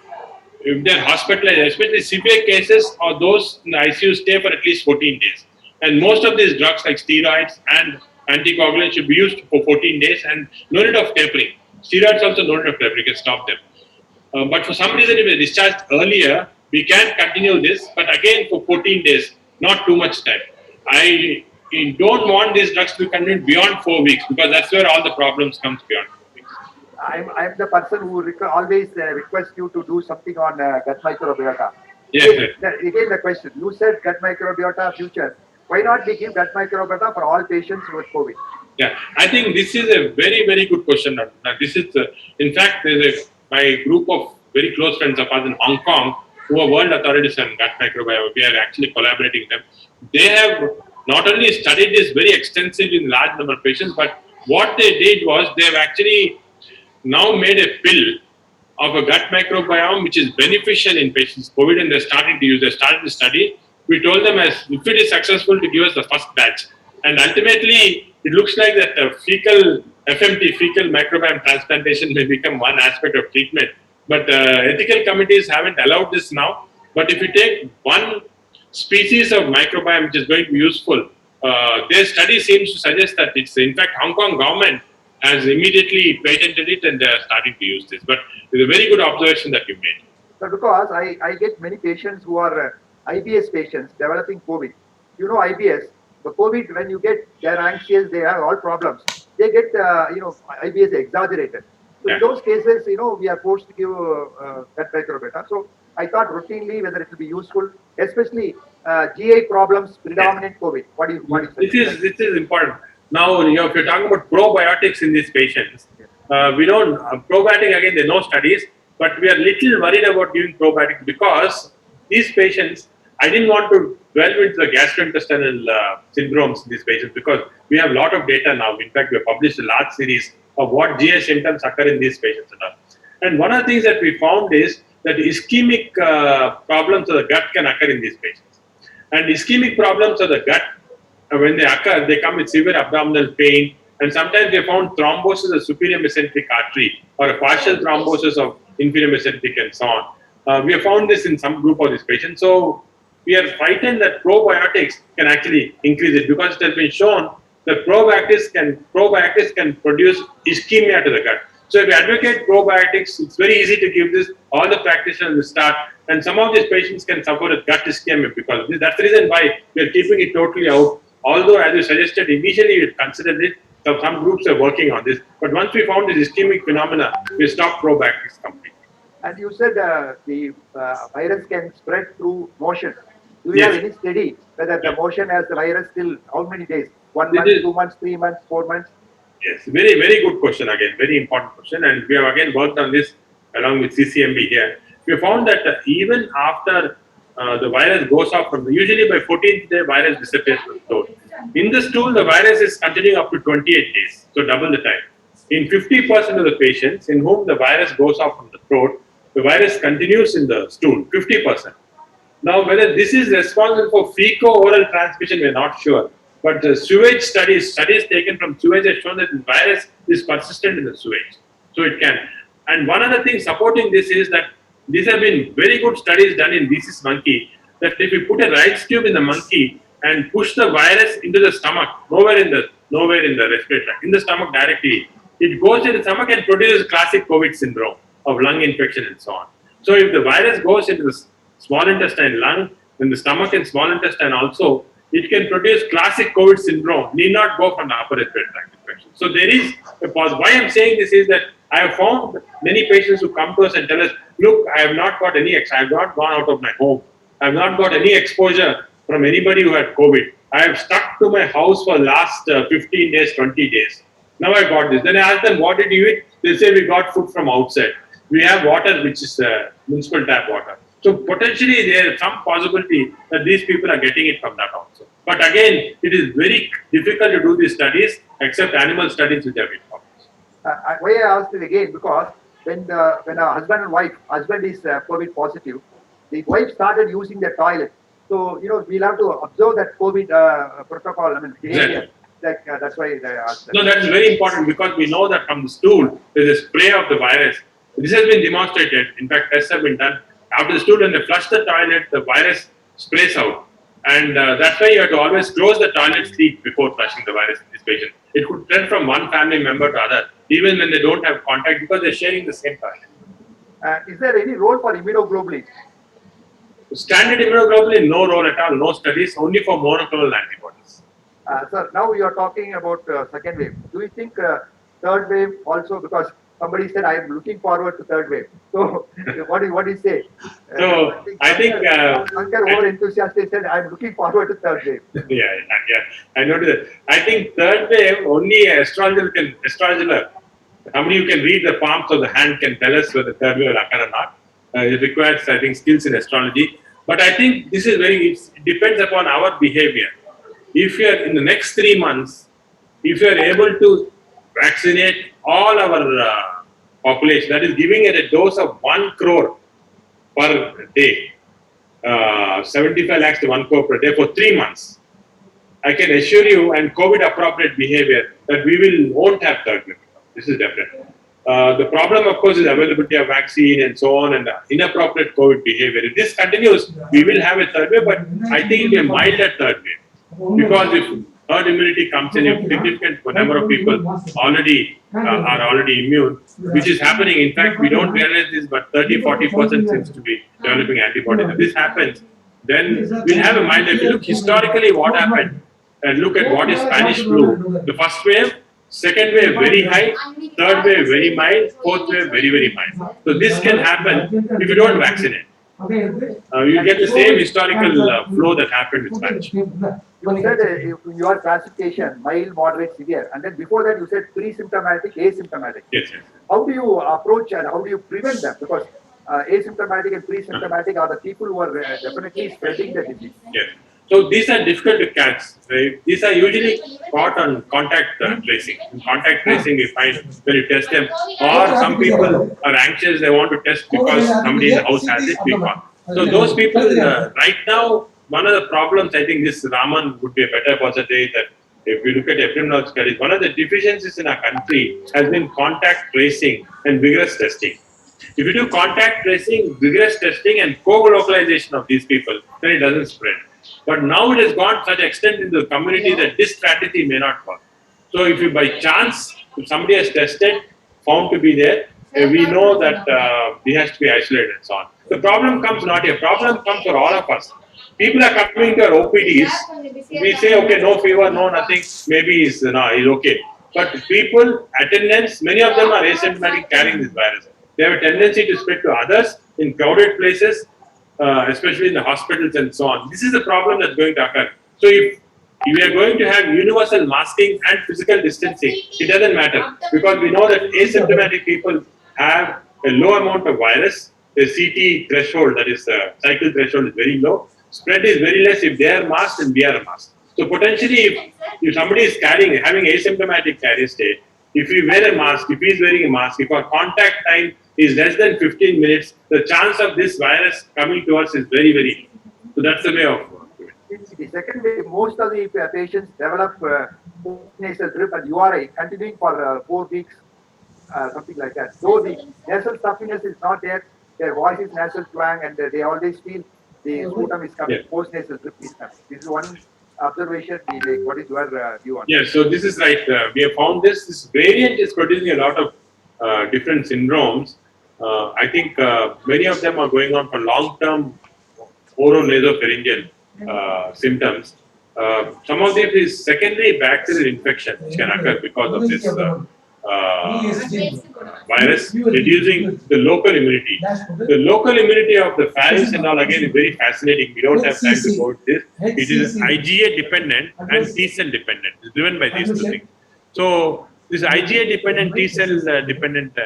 if they're hospitalized, especially severe cases or those in the ICU stay for at least 14 days. And most of these drugs like steroids and anticoagulants should be used for 14 days and no need of tapering. Steroids also no need of tapering, you can stop them. But for some reason, if they discharged earlier, we can continue this, but again for 14 days, not too much time. I don't want these drugs to be continued beyond 4 weeks because that's where all the problems comes beyond 4 weeks. I'm the person who always request you to do something on gut microbiota. Yes, Again, the question, you said gut microbiota future. Why not we give gut microbiota for all patients with COVID? Yeah, I think this is a very, very good question. This is, in fact, there's my group of very close friends of ours in Hong Kong who are world authorities on gut microbiome. We are actually collaborating with them. They have not only studied this very extensively in large number of patients, but what they did was they have actually now made a pill of a gut microbiome which is beneficial in patients with COVID, and they're starting to use. They started the study. We told them if it is successful to give us the first batch, and ultimately it looks like that fecal FMT, fecal microbiome transplantation, may become one aspect of treatment. But ethical committees haven't allowed this now. But if you take one species of microbiome which is going to be useful, their study seems to suggest that it's, in fact, Hong Kong government has immediately patented it and they are starting to use this. But it's a very good observation that you made. Sir, because I get many patients who are IBS patients developing COVID. You know IBS, the COVID, when you get, they're anxious, they have all problems. They get, IBS exaggerated. So in those cases, we are forced to give gut microbiota. So I thought routinely whether it will be useful, especially GI problems, predominant COVID. What do you say? This is important. Now, if you're talking about probiotics in these patients, we don't, probiotic again, there are no studies, but we are little worried about giving probiotics because these patients, I didn't want to dwell into the gastrointestinal syndromes in these patients because we have a lot of data now. In fact, we have published a large series of what GI symptoms occur in these patients. And one of the things that we found is that ischemic problems of the gut can occur in these patients. And ischemic problems of the gut, when they occur, they come with severe abdominal pain. And sometimes they found thrombosis of superior mesenteric artery or a partial thrombosis of inferior mesenteric and so on. We have found this in some group of these patients. So we are frightened that probiotics can actually increase it because it has been shown that probiotics can produce ischemia to the gut. So if we advocate probiotics, it's very easy to give this. All the practitioners will start, and some of these patients can suffer with gut ischemia because of this. That's the reason why we are keeping it totally out. Although, as you suggested, initially we considered it, so some groups are working on this. But once we found this ischemic phenomena, we stopped probiotics completely. And you said the virus can spread through motion. Do you have Yes. any study whether the motion has the virus still how many days? 1 This month, is 2 months, 3 months, 4 months? Yes, very good question again, very important question, and we have again worked on this along with CCMB here. We found that even after the virus goes off from usually by 14th day, virus disappears from the stool. In the stool, the virus is continuing up to 28 days, so double the time. In 50% of the patients in whom the virus goes off from the throat, the virus continues in the stool, 50%. Now, whether this is responsible for fecal-oral transmission, we're not sure. But the sewage studies taken from sewage have shown that the virus is persistent in the sewage. So it can. And one other thing supporting this is that these have been very good studies done in rhesus monkey, that if you put a rice tube in the monkey and push the virus into the stomach, nowhere in the respirator, in the stomach directly, it goes in the stomach and produces classic COVID syndrome of lung infection and so on. So if the virus goes into the small intestine, lung, then the stomach and small intestine also, it can produce classic COVID syndrome, need not go from the upper respiratory tract infection. So there is a pause. Why I'm saying this is that I have found many patients who come to us and tell us, look, I have not got any, I have not gone out of my home. I have not got any exposure from anybody who had COVID. I have stuck to my house for last 15 days, 20 days. Now I got this. Then I ask them, what did you eat? They say, we got food from outside. We have water, which is municipal tap water. So potentially there is some possibility that these people are getting it from that also. But again, it is very difficult to do these studies except animal studies which have been published. Why I asked it again, because when a husband and wife, husband is COVID positive, the wife started using the toilet. So, we'll have to observe that COVID protocol, behavior. Exactly. That's why I asked that. No, that is very important because we know that from the stool, there is a spray of the virus. This has been demonstrated. In fact, tests have been done. After the stool, when they flush the toilet, the virus sprays out. And that's why you have to always close the toilet seat before flushing the virus in this patient. It could spread from one family member to other, even when they don't have contact because they're sharing the same toilet. Is there any role for immunoglobulin? Standard immunoglobulin, no role at all, no studies, only for monoclonal antibodies. Sir, now you are talking about second wave. Do you think third wave also, because somebody said I am looking forward to third wave. So what do you say? So I think Shankar over enthusiastic said I am looking forward to third wave. yeah, I noticed that. I think third wave only astrologer, somebody who can read the palms of the hand can tell us whether third wave will occur or not. It requires, I think, skills in astrology. But I think this is it depends upon our behavior. If you are in the next 3 months, if you are able to vaccinate all our population, that is giving it a dose of 1 crore per day, 75 lakhs to 1 crore per day for 3 months, I can assure you, and COVID appropriate behavior, that we won't have third wave. This is definite. The problem, of course, is availability of vaccine and so on, and inappropriate COVID behavior. If this continues, we will have a third wave, but I think it will be a milder third wave. Because if herd immunity comes in, a significant number of people already are already immune, which is happening. In fact, we don't realize this, but 30-40% seems to be developing antibodies. If this happens, then we'll have a milder. If you look historically what happened, and look at what is Spanish flu, the first wave, second wave very high, third wave very mild, fourth wave very, very mild. So this can happen if you don't vaccinate. You get the same historical flow that happened with Spanish. You said your classification, mild, moderate, severe, and then before that you said pre-symptomatic, asymptomatic. Yes. How do you approach and how do you prevent them? Because asymptomatic and pre-symptomatic are the people who are definitely spreading the disease. Yes. So these are difficult to catch. Right? These are usually caught on contact tracing. In contact tracing, we find when you test them, or some people are anxious, they want to test because somebody in the house has it, we call. So those people, right now, one of the problems, I think this Raman would be a better person to say that if we look at epidemiological studies, one of the deficiencies in our country has been contact tracing and vigorous testing. If you do contact tracing, vigorous testing, and co-localization of these people, then it doesn't spread. But now it has gone such extent in the community that this strategy may not work. So if you by chance, if somebody has tested, found to be there, we know that he has to be isolated and so on. The problem comes not here. Problem comes for all of us. People are coming to our OPDs. We say, okay, no fever, no nothing. Maybe he's okay. But people, attendants, many of them are asymptomatic carrying this virus. They have a tendency to spread to others in crowded places. especially in the hospitals and so on. This is the problem that's going to occur. So if we are going to have universal masking and physical distancing, it doesn't matter because we know that asymptomatic people have a low amount of virus. The CT threshold, that is the cycle threshold, is very low. Spread is very less if they are masked and we are masked. So potentially, if somebody is having asymptomatic carrier state, if we wear a mask, if he is wearing a mask, if our contact time is less than 15 minutes, the chance of this virus coming to us is very, very low. So that's the way of doing it. The second way, most of the patients develop nasal drip and URI continuing for 4 weeks, something like that. So the nasal stuffiness is not there, their voice is nasal twang, and they always feel the sputum is coming, Yeah. post nasal drip is coming. This is one observation. What is your view on Yes, so this is right. We have found this. This variant is producing a lot of different syndromes. I think many of them are going on for long-term oronasopharyngeal symptoms. Some of them is secondary bacterial infection which can occur because of this virus, reducing the local immunity. The local immunity of the pharynx and all again is very fascinating. We don't have time to go into this. It is IgA dependent and T cell dependent. It's driven by these two things. So this IgA dependent, T cell dependent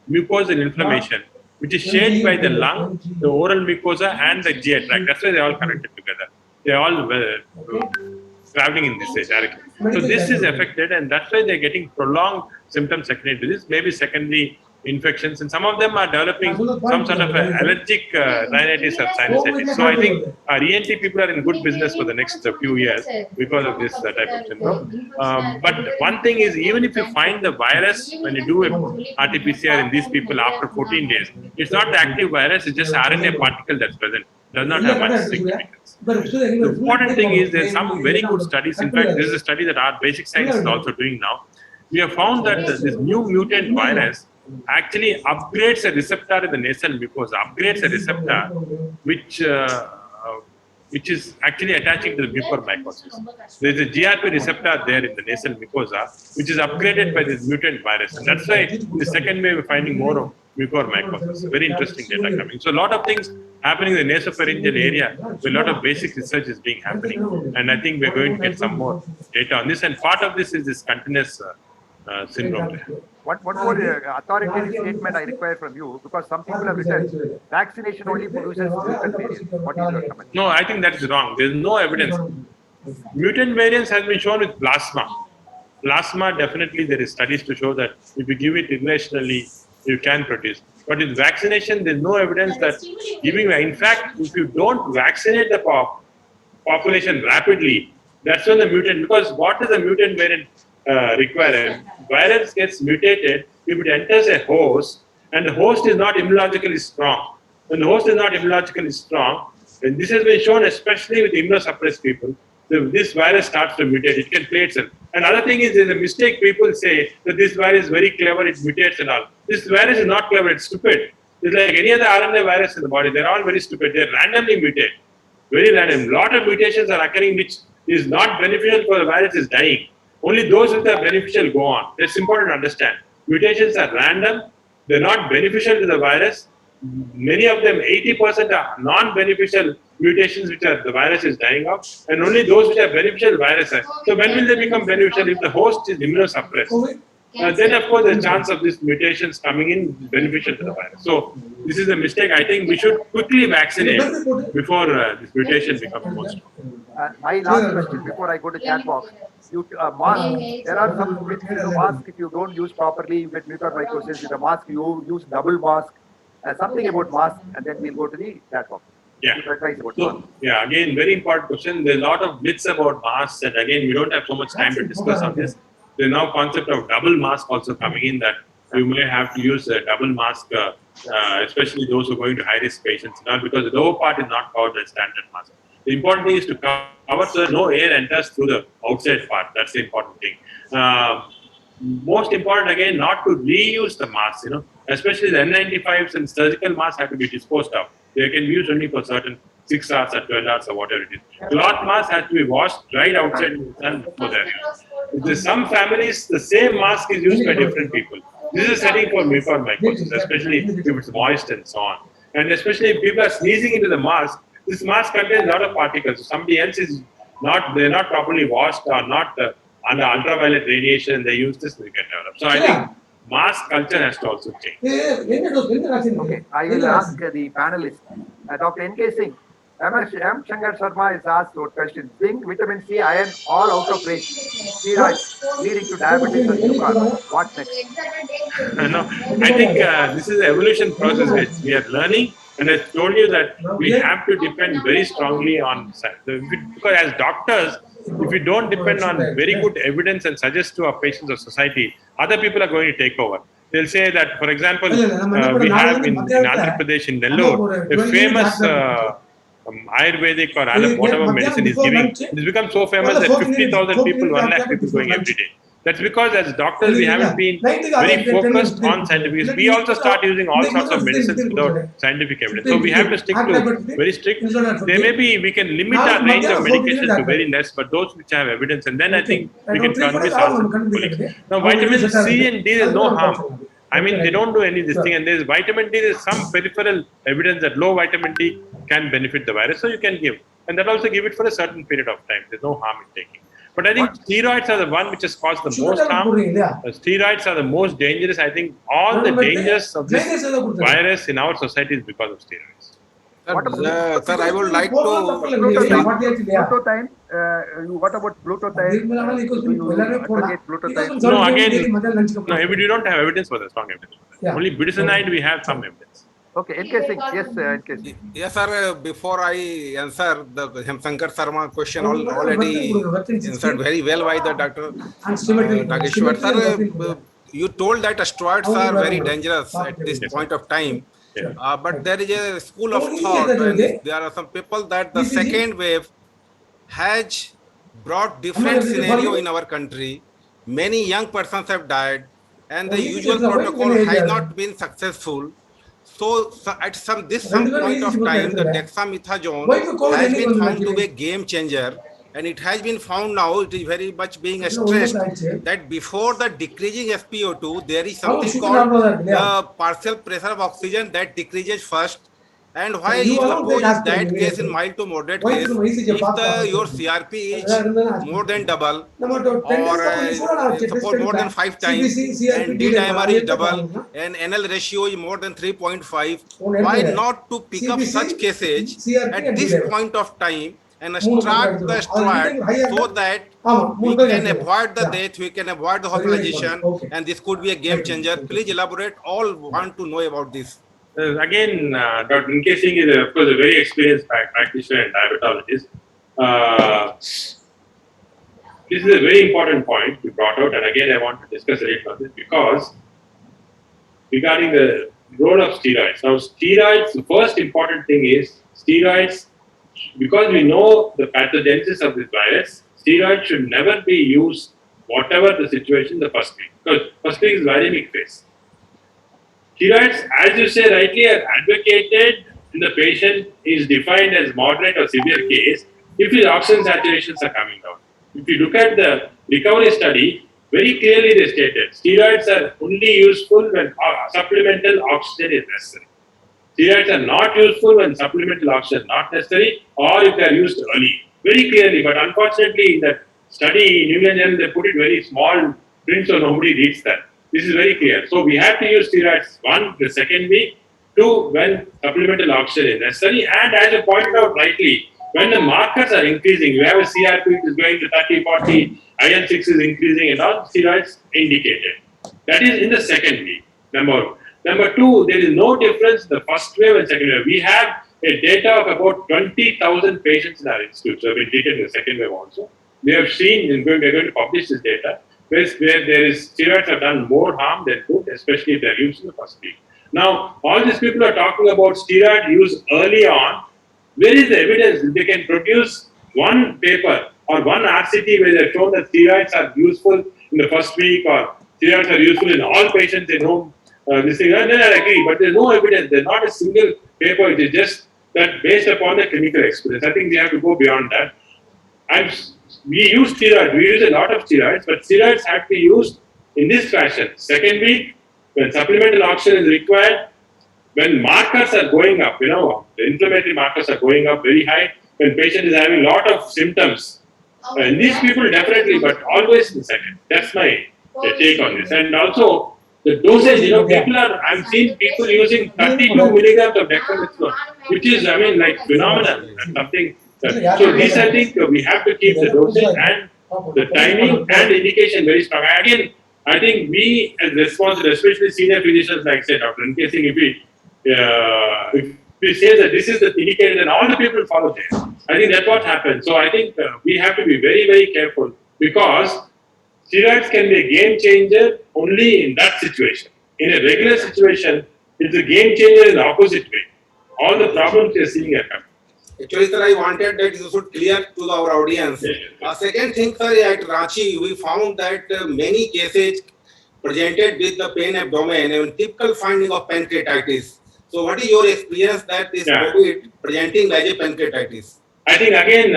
mucosal inflammation, which is shared by the lung, the oral mucosa, and the GI tract. That's why they're all connected together. They're all traveling in this direction. So this is affected, and that's why they're getting prolonged symptoms secondary to this, maybe secondary infections, and some of them are developing some sort of allergic rhinitis or sinusitis. So I think our ENT people are in good business for the next few years because of this type of syndrome. But one thing is, even if you find the virus when you do a RT-PCR in these people after 14 days, it's not the active virus; it's just RNA particle that's present. Does not have much significance. The important thing is there's some very good studies. In fact, this is a study that our basic science is also doing now. We have found that this new mutant virus actually upgrades a receptor in the nasal mucosa, upgrades a receptor which is actually attaching to the mucormycosis. There is a GRP receptor there in the nasal mucosa, which is upgraded by this mutant virus. And that's why the second way we're finding more of mucormycosis. Very interesting data coming. So a lot of things happening in the nasopharyngeal area, where a lot of basic research is being happening. And I think we're going to get some more data on this. And part of this is this continuous syndrome. One more authoritative statement I require from you, because some people have written vaccination only produces mutant variants. What is your comment? No, I think that is wrong. There is no evidence. Mutant variants has been shown with plasma. Plasma, definitely there is studies to show that if you give it irrationally, you can produce. But with vaccination, there is no evidence that giving. In fact, if you don't vaccinate the population rapidly, that's when the mutant. Because what does a mutant variant require? Virus gets mutated if it enters a host, and the host is not immunologically strong. When the host is not immunologically strong, and this has been shown especially with immunosuppressed people, this virus starts to mutate. It can play itself. Another thing is, there's a mistake. People say that this virus is very clever, it mutates and all. This virus is not clever, it's stupid. It's like any other RNA virus in the body. They're all very stupid. They randomly mutate. Very random. A lot of mutations are occurring which is not beneficial for the virus is dying. Only those which are beneficial go on. That's important to understand. Mutations are random. They're not beneficial to the virus. Many of them, 80% are non-beneficial mutations which are the virus is dying of, and only those which are beneficial viruses. So when will they become beneficial? If the host is immunosuppressed, then of course the chance of these mutations coming in is beneficial to the virus. So this is a mistake. I think we should quickly vaccinate before this mutation becomes more strong. My last question before I go to chat box. Mask. There are some myths in the mask. If you don't use properly, you get mucormycosis. With a mask, you use double mask. Something about mask, and then we'll go to the chat box. Yeah. So, yeah, again, very important question. There's a lot of myths about masks, and again, we don't have so much time to discuss on this. There's now concept of double mask also coming in, that you may have to use a double mask, especially those who are going to high-risk patients, not because the lower part is not covered by standard mask. The important thing is to cover so that no air enters through the outside part. That's the important thing. Most important, again, not to reuse the mask, especially the N95s and surgical masks have to be disposed of. They can be used only for certain 6 hours or 12 hours or whatever it is. Cloth mask has to be washed, dried outside and before they're used. In some families, the same mask is used by different people. This is a setting for mucormycosis, especially if it's moist and so on. And especially if people are sneezing into the mask, this mask contains a lot of particles. So somebody else is not, they're not properly washed or not under ultraviolet radiation, they use this, they get developed. So I think mask culture has to also change. Okay, I will ask the panelists. Dr. N.K. Singh, M. Shankar Sharma is asked what question. Zinc, vitamin C, iron, all out of range. Steroids leading to diabetes and sugar. What next? No, I think this is an evolution process which we are learning, and I told you that we have to depend very strongly on science. Because as doctors, if we don't depend on very good evidence and suggest to our patients or society, other people are going to take over. They'll say that, for example, we have in Andhra Pradesh, in Nellore, a famous Ayurvedic or whatever medicine is giving. It's become so famous that 50,000 people, 1 lakh people going every day. That's because as doctors, we haven't been very focused on scientific. We also start using all sorts of medicines without scientific evidence. So we have to stick to very strict. There may be, we can limit our range of medication to very less, but those which have evidence, and then I think we can convince ourselves. Now, vitamin C and D, there's no harm. I mean, they don't do any this thing, and there's vitamin D, there's some peripheral evidence that low vitamin D can benefit the virus, so you can give. And that also give it for a certain period of time. There's no harm in taking. But I think steroids are the one which has caused the most harm. Steroids are the most dangerous. I think all the dangers of this virus in our society is because of steroids. Sir, I would like to. Glutathione. What about glutathione? Do you advocate glutathione? No, again, no, we don't have evidence for that, strong evidence. Only budesonide we have some evidence. Okay, N.K. Singh, yes, N.K. Singh. Yes, sir. Before I answer the Shankar Sharma question, already answered very well by the Dr. Nageshwar. Sir, you told that steroids are very dangerous at this point of time. But there is a school of thought, and there are some people that the second wave has brought different scenario in our country. Many young persons have died, and the usual protocol has not been successful. So at some point of time, the dexamethasone has been found to be a game changer, and it has been found now, it is very much being stressed that before the decreasing SpO2, there is something called the partial pressure of oxygen that decreases first. And why you suppose in that case, in mild to moderate case, if your CRP is more than double, or suppose more than 5 times, and D-dimer is double, and NL ratio is more than 3.5, why not to pick up such cases at this point of time and start the steroid so that we can avoid the death, we can avoid the hospitalization, and this could be a game changer. Please elaborate. All want to know about this. Again, Dr. N.K. Singh is, of course, a very experienced practitioner and diabetologist. This is a very important point you brought out, and again, I want to discuss a little on this because regarding the role of steroids. Now, steroids, the first important thing is steroids, because we know the pathogenesis of this virus, steroids should never be used, whatever the situation, the first week. Because first week is viremic phase. Steroids, as you say rightly, are advocated in the patient is defined as moderate or severe case if his oxygen saturations are coming down. If you look at the recovery study, very clearly they stated steroids are only useful when supplemental oxygen is necessary. Steroids are not useful when supplemental oxygen is not necessary or if they are used early. Very clearly, but unfortunately in that study in New England Journal, they put it very small print so nobody reads that. This is very clear. So we have to use steroids, 1, the second week, 2, when supplemental oxygen is necessary, and as you pointed out rightly, when the markers are increasing, you have a CRP which is going to 30, 40, IL-6 is increasing and all, steroids indicated. That is in the second week, number 1. Number 2, there is no difference in the first wave and second wave. We have a data of about 20,000 patients in our institute, so we treated in the second wave also. We have seen, we're going to publish this data, where there is steroids have done more harm than good, especially if they're used in the first week. Now, all these people are talking about steroid use early on. Where is the evidence? They can produce one paper or one RCT where they've shown that steroids are useful in the first week or steroids are useful in all patients in whom this thing. Then I agree, but there's no evidence. There's not a single paper. It is just that based upon the clinical experience. I think we have to go beyond that. We use steroids. We use a lot of steroids, but steroids have to be used in this fashion. Second week, when supplemental oxygen is required, when markers are going up, the inflammatory markers are going up very high, when patient is having a lot of symptoms, and these people definitely, but always in second. That's my take on this. And also the dosage, I've seen people using 32 milligrams of dexamethasone, which is, like phenomenal. That's something. So these, I think, we have to keep the dosage and the timing and indication very strong. Again, I think we as responsible, especially senior physicians like say Dr. N.K. Singh, if we say that this is the indicator, then all the people follow this. I think that's what happens. So I think we have to be very, very careful because steroids can be a game changer only in that situation. In a regular situation, it's a game changer in the opposite way. All the problems we are seeing are coming. Actually, sir, I wanted that you should clear to our audience. Second thing, sir, at Ranchi, we found that many cases presented with the pain abdomen and typical finding of pancreatitis. So, what is your experience that is COVID presenting as a pancreatitis? I think again,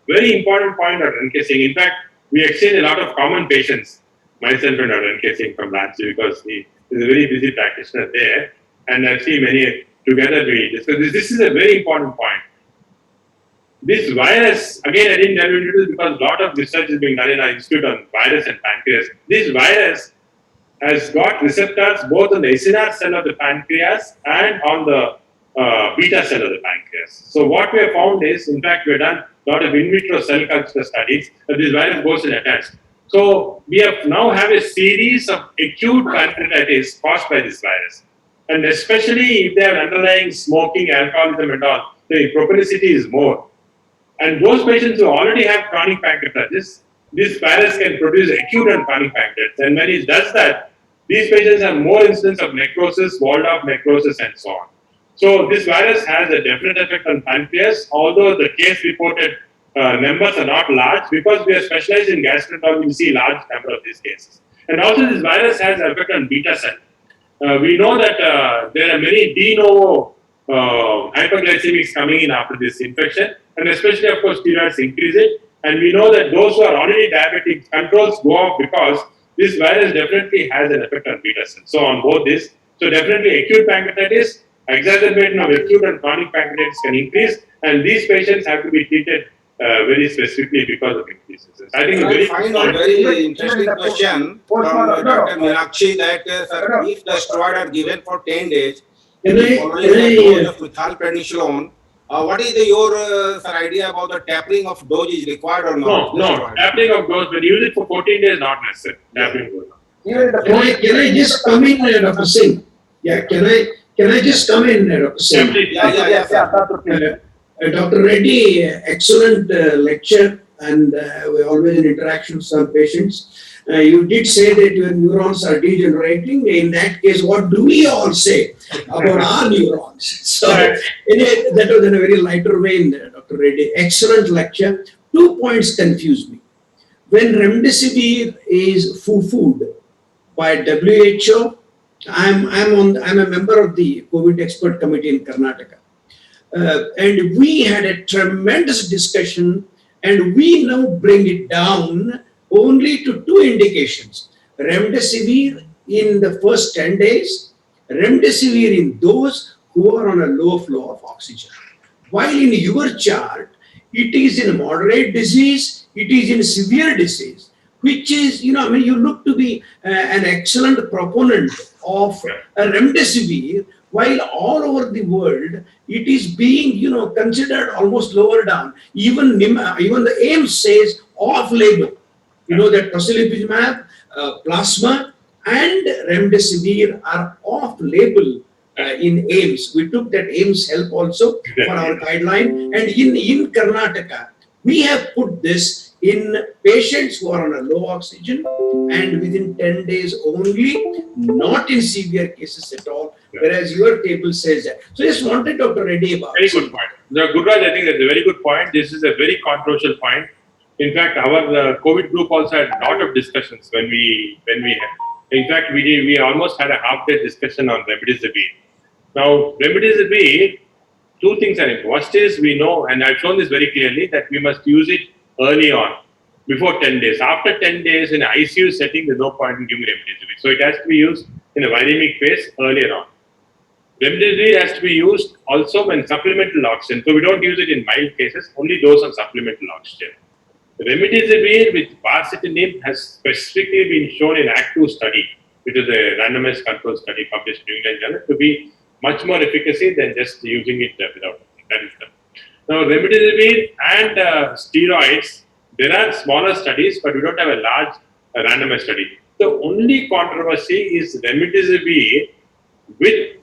very important point of N.K. Singh. In fact, we exchange a lot of common patients, myself and N.K. Singh from Ranchi, because he is a very busy practitioner there, and I see many together we discuss this. This is a very important point. This virus, again, I didn't delve into this because a lot of research is being done in our institute on virus and pancreas. This virus has got receptors both on the SNR cell of the pancreas and on the beta cell of the pancreas. So what we have found is, in fact, we have done a lot of in vitro cell culture studies that this virus goes in attached. So we have now have a series of acute pancreatitis caused by this virus. And especially if they have underlying smoking, alcoholism and all, the propensity is more. And those patients who already have chronic pancreatitis, this virus can produce acute and chronic pancreatitis. And when it does that, these patients have more incidence of necrosis, walled off necrosis, and so on. So this virus has a definite effect on pancreas, although the case reported numbers are not large because we are specialized in gastroenterology. We see large number of these cases. And also this virus has an effect on beta cell. We know that there are many de novo hyperglycemics coming in after this infection, and especially, of course, steroids increase it. And we know that those who are already diabetic, controls go off because this virus definitely has an effect on beta cells. So on both this, so definitely acute pancreatitis, exacerbation of acute and chronic pancreatitis can increase, and these patients have to be treated very specifically because of increases. I think I find a very interesting question from Dr. Meenakshi that if the steroid are given for 10 days, following of methylprednisolone, what is your idea about the tapering of dose is required or not? No, tapering of dose, when you use it for 14 days, not necessary. Tapering goes on. Can I just come in, Dr. Singh? Yeah, can I just come in, Dr. Singh? Dr. Reddy, excellent lecture, and we always in interaction with some patients. You did say that your neurons are degenerating. In that case, what do we all say about our neurons? So, anyway, that was in a very lighter vein, Dr. Reddy. Excellent lecture. 2 points confuse me. When remdesivir is foo-fooed by WHO, I'm a member of the COVID expert committee in Karnataka. And we had a tremendous discussion, and we now bring it down only to 2 indications. Remdesivir in the first 10 days, remdesivir in those who are on a low flow of oxygen. While in your chart, it is in moderate disease, it is in severe disease, which is, you look to be an excellent proponent of remdesivir, while all over the world, it is being, considered almost lower down. Even the AIMS says off-label. That tocilizumab, plasma, and remdesivir are off-label in AIMS. We took that AIMS help also for our guideline. And in Karnataka, we have put this in patients who are on a low oxygen and within 10 days only, not in severe cases at all, whereas your table says that. So just wanted Dr. Reddy about very good point. Gurraj, I think that's a very good point. This is a very controversial point. In fact, our COVID group also had a lot of discussions when we had. In fact, we almost had a half-day discussion on remdesivir. Now, remdesivir, 2 things are important. First is we know, and I've shown this very clearly, that we must use it early on, before 10 days. After 10 days in an ICU setting, there's no point in giving remdesivir. So it has to be used in a viremic phase earlier on. Remdesivir has to be used also when supplemental oxygen. So we don't use it in mild cases, only those on supplemental oxygen. Remdesivir with baricitinib has specifically been shown in Act 2 study, which is a randomized control study published in New England Journal, to be much more efficacy than just using it without. That is the. Now, remdesivir and steroids, there are smaller studies, but we don't have a large randomized study. The only controversy is remdesivir with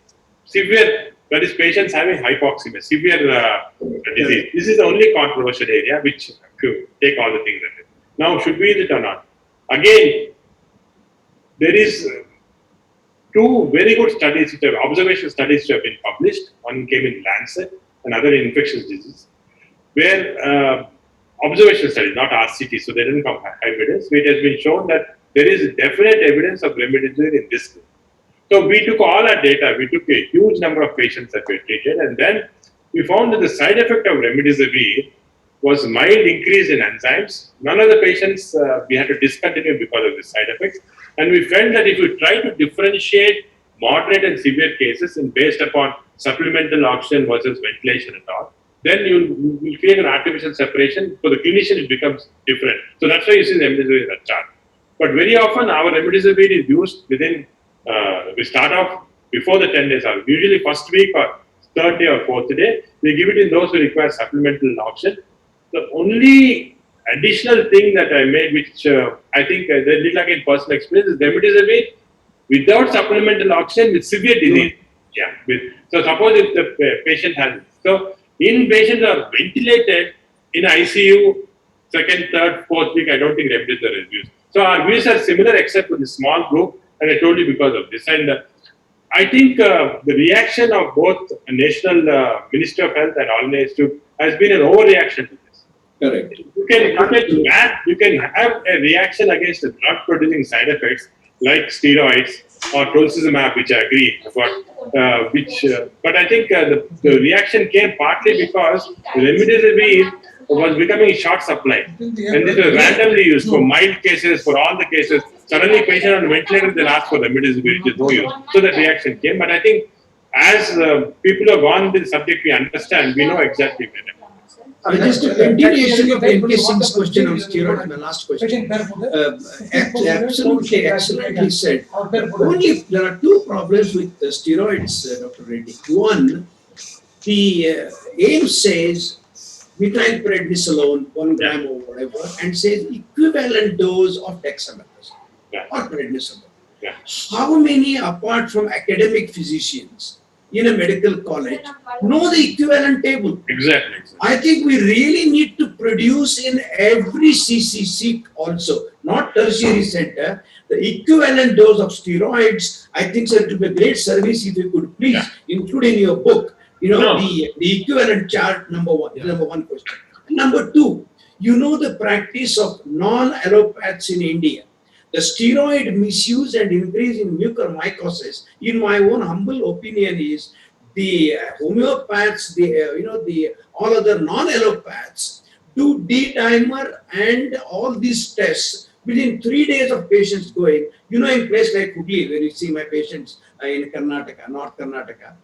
severe, that is patients having hypoxemia, severe disease. This is the only controversial area which you take all the things. Now, should we use it or not? Again, there is two very good studies, observational studies which have been published. One came in Lancet, another in infectious disease, where observational studies, not RCT, so they didn't come high evidence. It has been shown that there is definite evidence of remdesivir in this group. So we took all our data, we took a huge number of patients that were treated, and then we found that the side effect of remdesivir was mild increase in enzymes. None of the patients we had to discontinue because of the side effects. And we felt that if you try to differentiate moderate and severe cases and based upon supplemental oxygen versus ventilation and all, then you will create an artificial separation. For the clinician, it becomes different. So that's why you see the remdesivir in that chart. But very often, our remdesivir is used within, we start off before the 10 days out. Usually, first week or third day or fourth day, we give it in those who require supplemental oxygen. The only additional thing that I made, which I think they did like in personal experience, is remdesivir without supplemental oxygen with severe disease. Yeah. So suppose if the patient has, so in patients are ventilated in ICU, second, third, fourth week, I don't think remdesivir is used. So our views are similar except for the small group, and I told you because of this. And I think the reaction of both National Ministry of Health and All Institute has been an overreaction to this. Correct. You can have a reaction against the drug producing side effects like steroids or tocilizumab, which I agree about, but I think the reaction came partly because remdesivir was becoming in short supply, and this was randomly used for mild cases, for all the cases. Suddenly, patient on ventilator, they'll ask for remdesivir, which is no use. So that reaction came, but I think as people who have gone into the subject, we understand, we know exactly where. Just a continuation of NK Singh's question on steroids, my last question. Absolutely excellently said. Only there are two problems with steroids, Dr. Reddy. One, the AIMS says methylprednisolone, 1 gram or whatever, and says equivalent dose of dexamethasone or prednisolone. Yeah. How many, apart from academic physicians in a medical college, know the equivalent table? Exactly. I think we really need to produce in every CCC also, not tertiary center, the equivalent dose of steroids. I think so it will be a great service if you could please include in your book, the equivalent chart, number one question. Number two, the practice of non-allopathics in India. The steroid misuse and increase in mucormycosis, in my own humble opinion, is the homeopaths, all other non-allopathics do D-dimer and all these tests within 3 days of patients going. In place like Hooghly, where you see my patients in Karnataka, North Karnataka,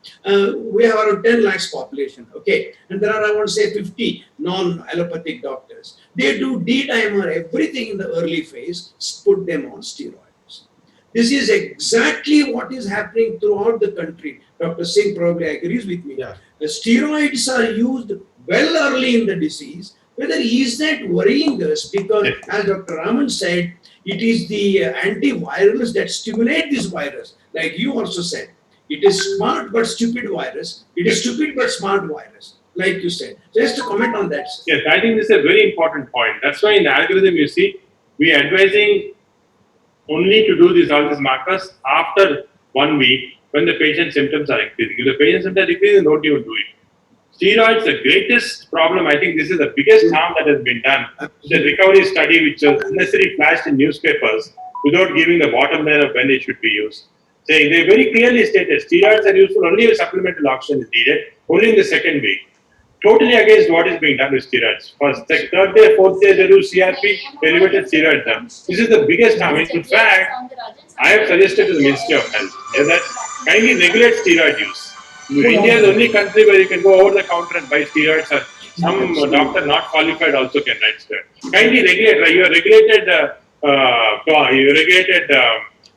we have around 10 lakhs population, okay? And there are, I want to say, 50 non-allopathic doctors. They do D-dimer, everything in the early phase, put them on steroids. This is exactly what is happening throughout the country. Dr. Singh probably agrees with me. Yeah. The steroids are used well early in the disease. Whether is that worrying us? Because as Dr. Raman said, it is the antivirals that stimulate this virus. Like you also said, it is smart but stupid virus. It is stupid but smart virus, like you said. Just to comment on that. Sir. Yes, I think this is a very important point. That's why in the algorithm, you see, we are advising only to do all these markers after 1 week when the patient symptoms are increasing. If the patient symptoms are increasing, don't even do it. Steroids, the greatest problem, I think this is the biggest harm that has been done. The recovery study, which was unnecessarily flashed in newspapers without giving the bottom line of when it should be used. Saying they very clearly stated steroids are useful only if supplemental oxygen is needed, only in the second week. Totally against what is being done with steroids. First, third day, fourth day, they do CRP, elevated steroid term. This is the biggest harm. In fact, I have suggested to the Ministry of Health that kindly regulate steroid use. India is the only country where you can go over the counter and buy steroids, and some doctor not qualified also can write steroids. Kindly regulate, right? You are regulated,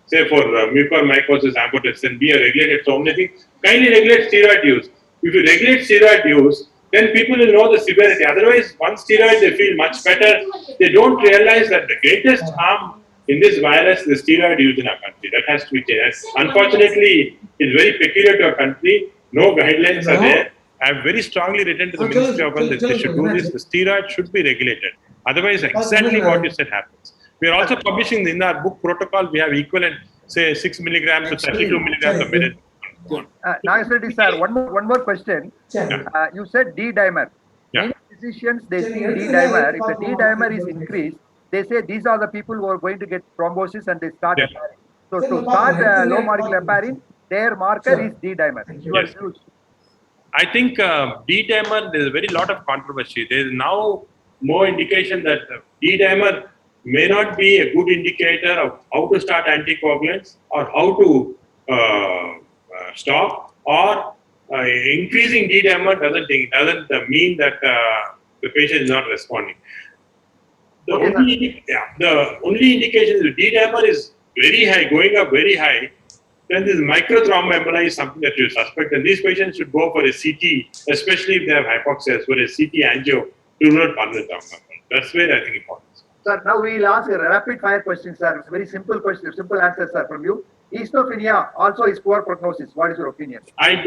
say for mucormycosis, amphotericin B, are regulated so many things. Kindly regulate steroid use. If you regulate steroid use, then people will know the severity. Otherwise, one steroid they feel much better. They don't realize that the greatest harm in this virus is the steroid use in our country. That has to be changed. Unfortunately, it's very peculiar to our country. No guidelines are there. I have very strongly written to the Ministry of Health that they should do this. The steroid should be regulated. Otherwise, exactly what you said happens. We are also publishing in our book protocol, we have equivalent, say 6 milligrams to 32 milligrams of minute. Nageshwar sir, one more question. You said D-dimer. Yeah. Many physicians, they see D-dimer. If the D-dimer is increased, they say these are the people who are going to get thrombosis and they start heparin. So to start low molecular heparin, their marker is D-dimer. Your views? I think D-dimer, there's a very lot of controversy. There is now more indication that D-dimer may not be a good indicator of how to start anticoagulants or how to stop, or increasing D-dimer doesn't mean that the patient is not responding. The only indication is D-dimer is very high, going up very high, then this microthromboemboli is something that you suspect, and these patients should go for a CT, especially if they have hypoxia, for a CT angio to rule out pulmonary thromboemboli. That's where I think important. Sir, now we will ask a rapid fire question, sir. It's a very simple question, simple answer, sir, from you. Eosinophenia also is poor prognosis. What is your opinion? I'm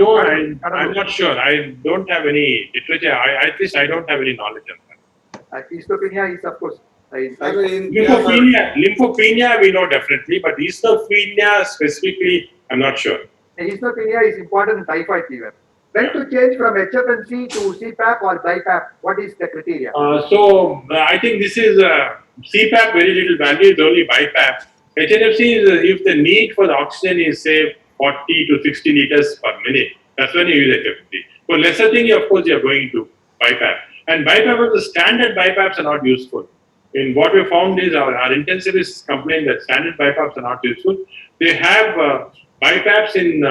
not sure. I don't have any literature. At least I don't have any knowledge of that. Eosinophenia is, of course, lymphopenia we know definitely, but eosinophenia specifically, I'm not sure. Eosinophenia is important in typhoid fever. When to change from HFNC to CPAP or BiPAP? What is the criteria? I think this is CPAP, very little value, is only BiPAP. HNFC is if the need for the oxygen is say 40 to 60 liters per minute. That's when you use HFNC. For lesser thing, of course, you are going to BiPAP. And BiPAP, the standard BiPAPs are not useful. In what we found is our intensivists complain that standard BiPAPs are not useful. They have BiPAPs in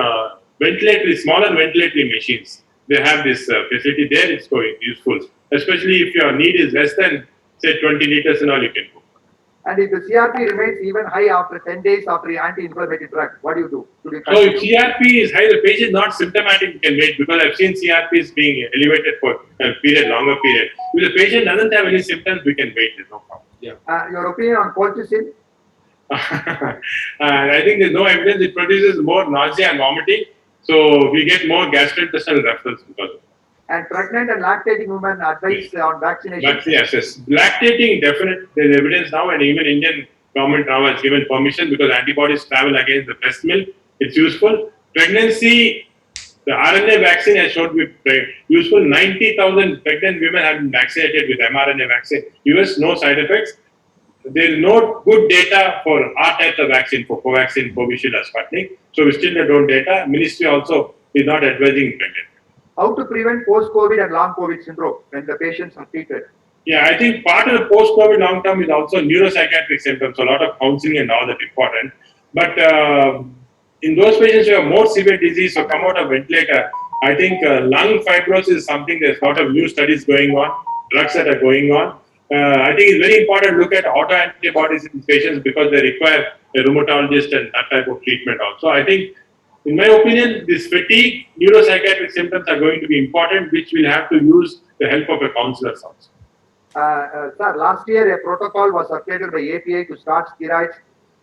smaller ventilatory machines. They have this facility there, it's going useful. Especially if your need is less than, say, 20 liters and all, you can go. And if the CRP remains even high after 10 days after anti-inflammatory drug, what do you do? So if CRP is high, the patient is not symptomatic, you can wait, because I've seen CRPs being elevated for a longer period. If the patient doesn't have any symptoms, we can wait, there's no problem. Yeah. Your opinion on colchicine? I think there's no evidence. It produces more nausea and vomiting, so we get more gastrointestinal referrals because of it. And pregnant and lactating women advice on vaccination? Yes. Lactating, definite. There's evidence now, and even Indian government now has given permission because antibodies travel against the breast milk. It's useful. Pregnancy, the RNA vaccine has shown to be useful. 90,000 pregnant women have been vaccinated with mRNA vaccine. US, no side effects. There is no good data for our types of vaccine, for Covaxin, Covishield, or Sputnik. So we still don't data. Ministry also is not advising pregnant. How to prevent post-COVID and long COVID syndrome when the patients are treated? Yeah, I think part of the post-COVID long-term is also neuropsychiatric symptoms. So a lot of counseling and all that important. But in those patients who have more severe disease or come out of ventilator, I think lung fibrosis is something. There's a lot of new studies going on, drugs that are going on. I think it's very important to look at autoantibodies in patients because they require a rheumatologist and that type of treatment also. I think, in my opinion, this fatigue, neuropsychiatric symptoms are going to be important, which we'll have to use the help of a counselor also. Sir, last year a protocol was circulated by API to start steroids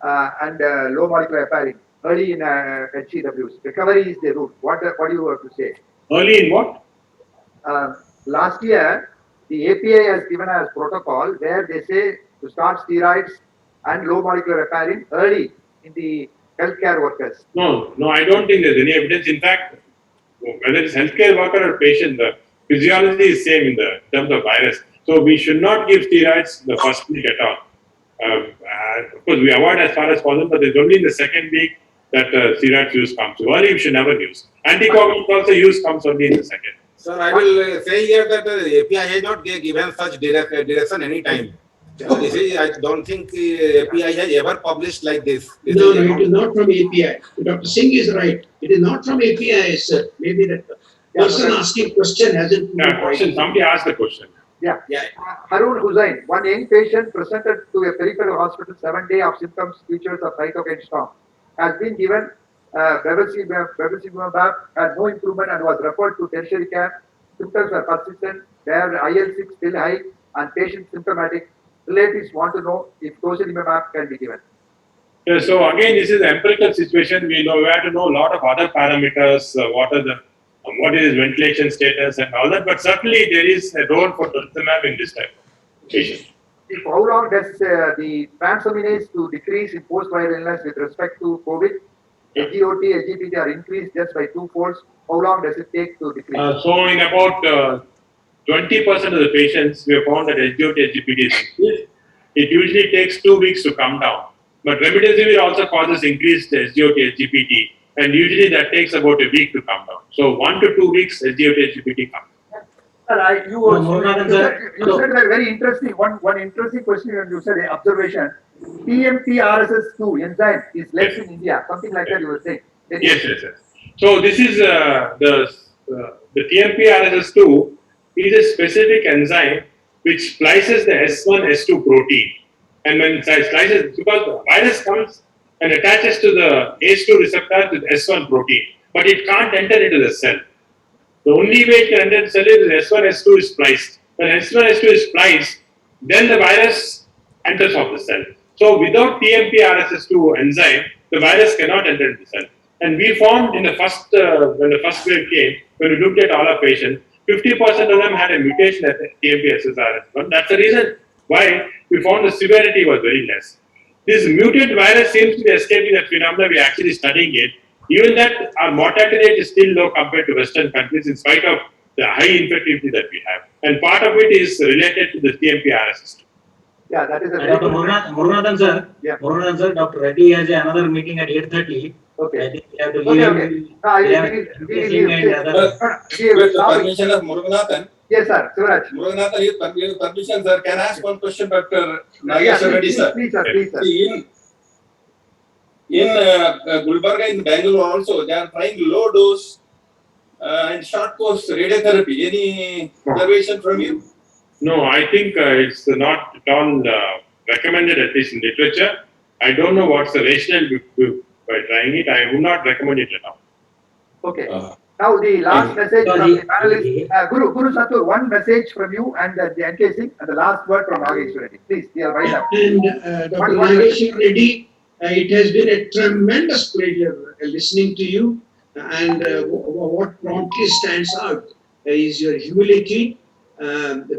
and low molecular heparin early in HCWs. Recovery is the route. What do you have to say? Early in what? Last year, the API has given us protocol where they say to start steroids and low molecular heparin early in the healthcare workers. No, I don't think there's any evidence. In fact, whether it's healthcare worker or patient, the physiology is same in the terms of virus. So we should not give steroids the first week at all. Of course, we avoid as far as possible, but it's only in the second week that steroid use comes. So early we should never use. Anticoagulant also use comes only in the second. Sir, I will say here that the API has not given such direction any time. This is, I don't think API has ever published like this. No, no, it is not from API. Dr. Singh is right. It is not from API, sir. Maybe that person asking question hasn't put it question. right. Somebody asked the question. Yeah. Yeah. Harun Hussain, one young patient presented to a peripheral hospital 7 days of symptoms, features of cytokine storm, has been given bevacizumab, had no improvement and was referred to tertiary care. Symptoms were persistent, their IL-6 still high and patient symptomatic. Relatives want to know if tocilizumab can be given. Yeah, so again, this is an empirical situation. We have to know a lot of other parameters. What is ventilation status and all that. But certainly there is a role for tocilizumab in this type of patient. If how long does the transaminase to decrease in post-viral illness with respect to COVID? SGOT, SGPT are increased just by 2 folds. How long does it take to decrease? So in about 20% of the patients, we have found that SGOT, SGPT is increased. It usually takes 2 weeks to come down. But remdesivir also causes increased SGOT, SGPT, and usually that takes about a week to come down. So 1 to 2 weeks, SGOT, SGPT comes. You said a very interesting one interesting question, and you said observation. TMPRSS2 enzyme is less in India, something like that you were saying. Yes. So this is the TMPRSS2 is a specific enzyme which splices the S1, S2 protein. And when it slices, because the virus comes and attaches to the ACE2 receptor with S1 protein, but it can't enter into the cell. The only way it can enter the cell is S1, S2 is spliced. When S1, S2 is spliced, then the virus enters of the cell. So without TMPRSS2 enzyme, the virus cannot enter into the cell. And we found in the first, when the first wave came, when we looked at all our patients, 50% of them had a mutation at the TMPRSS1. That's the reason why we found the severity was very less. This mutant virus seems to be escaping that phenomenon. We are actually studying it. Even that, our mortality rate is still low compared to Western countries in spite of the high infectivity that we have. And part of it is related to the TMPRSS2. Yeah, that is a Dr. Murunathan sir, Murunathan sir, Dr. Reddy has another meeting at 8:30. Okay. I think we have to leave him. With the permission of Murunathan. Yes, sir. Sivaraj. Murunathan, with permission, sir, can I ask one question, Dr. Nageshwar Reddy, sir? Please, sir. Please, sir. See, in Gulbarga, in Bangalore also, they are trying low dose and short course radiotherapy. Any observation from you? No, I think it's not at all recommended, at least in literature. I don't know what's the rationale by trying it. I would not recommend it at all. Okay. Now the last message from the panelists. Guru Satur, one message from you and the encasing, and the last word from Nageshwar Reddy. Please, we are right up. And Dr. Nageshwar Reddy, it has been a tremendous pleasure listening to you. And what promptly stands out is your humility.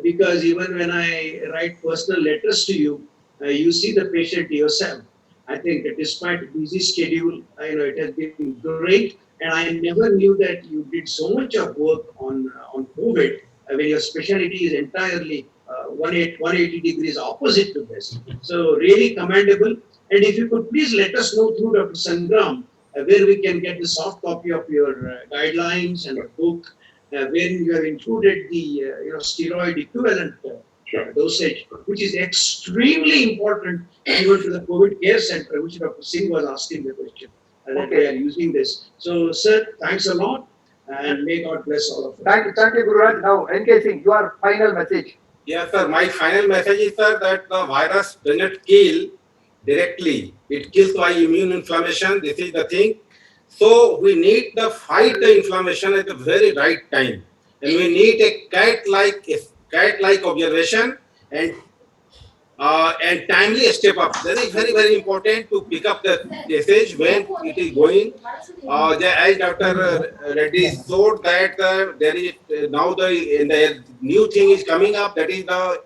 Because even when I write personal letters to you, you see the patient yourself. I think that despite a busy schedule, it has been great. And I never knew that you did so much of work on COVID when your specialty is entirely 180 degrees opposite to this. So really commendable. And if you could please let us know through Dr. Sangram where we can get the soft copy of your guidelines and the book, where you have included the steroid equivalent dosage, which is extremely important even to the COVID care center, which Dr. Singh was asking the question. That they are using this. So, sir, thanks a lot, and may God bless all of us. Thank you, Guru Raj. Now, encasing your final message. Yes, sir. My final message is, sir, that the virus does not kill directly. It kills by immune inflammation. This is the thing. So we need to fight the inflammation at the very right time, and we need a cat-like observation and timely step up. That is very, very important to pick up the message when it is going. As Dr. Reddy showed that there is now the new thing is coming up, that is the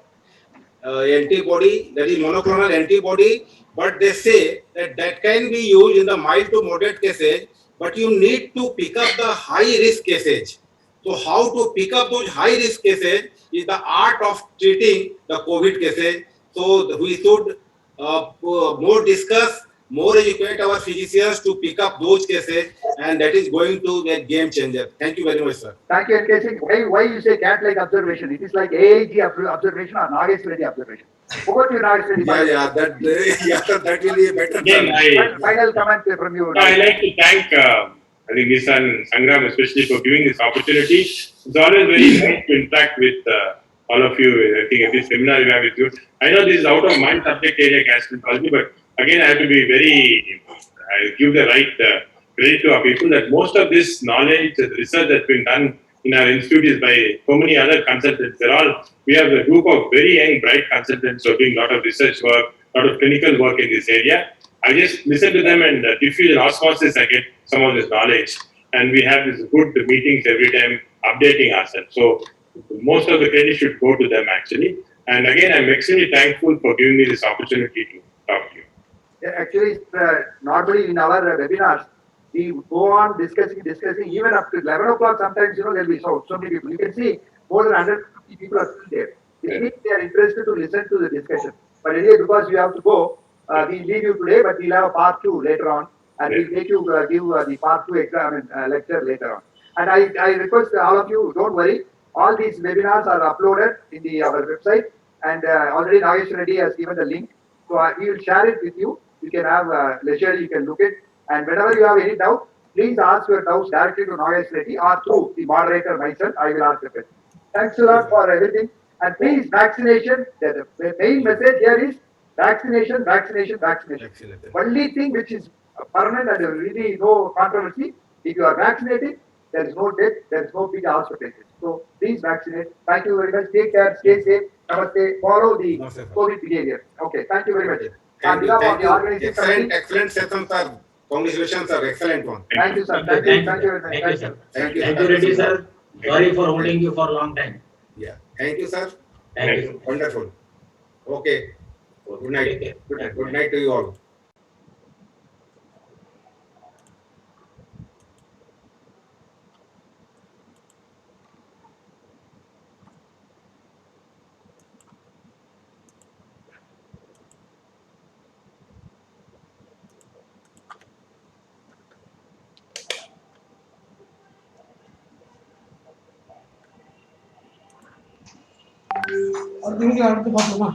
antibody, that is monoclonal antibody. But they say that can be used in the mild to moderate cases, but you need to pick up the high risk cases. So how to pick up those high risk cases is the art of treating the COVID cases. So we should more discuss more educate our physicians to pick up those cases, and that is going to be a game changer. Thank you very much, sir. Thank you, NK Singh. Why you say cat-like observation? It is like AIG observation or Nageshwar Reddy observation. Over to you, Nageshwar Reddy. That will be better. Again, Final comment from you. I'd like to thank, I think, Nissan Sangram especially for giving this opportunity. It's always very nice to interact with all of you. I think every seminar we have with you. I know this is out of my subject area, gastroenterology, but again, I have to be very, I give the right credit to our people that most of this knowledge, the research that's been done in our institute is by so many other consultants. We have a group of very young, bright consultants who are doing a lot of research work, a lot of clinical work in this area. I just listen to them and diffuse an osmosis, I get some of this knowledge. And we have these good meetings every time updating ourselves. So most of the credit should go to them actually. And again, I'm extremely thankful for giving me this opportunity to talk to you. Yeah, actually, normally in our webinars, we go on discussing, even up to 11 o'clock. Sometimes, there'll be so many people. You can see more than 150 people are still there. It means they are interested to listen to the discussion. But anyway, because you have to go, we leave you today, but we'll have a part 2 later on. And we'll make you give the part 2 exam and lecture later on. And I request all of you, don't worry. All these webinars are uploaded in our website. And already Nageshwar Reddy has given the link. So we will share it with you. You can have leisure, you can look it. And whenever you have any doubt, please ask your doubts directly to Nageshwar Reddy or through the moderator myself. I will ask the question. Thanks a lot for everything. And please, vaccination. The main message here is vaccination. Only thing which is permanent and really no controversy. If you are vaccinated, there is no death, there is no big hospitalization. So please vaccinate. Thank you very much. Take care. Stay safe. Namaste. Follow the COVID behavior. Okay. Thank you very much. Thank you. Excellent session, sir. Congratulations, sir. Excellent one. Thank you, sir. Thank you very much. Sir. Thank you, Reddy, sir. Sorry for holding you for a long time. Yeah. Thank you, sir. Thank you. Wonderful. Okay. Good night. Good night to you all. அடுத்து பார்த்தோமா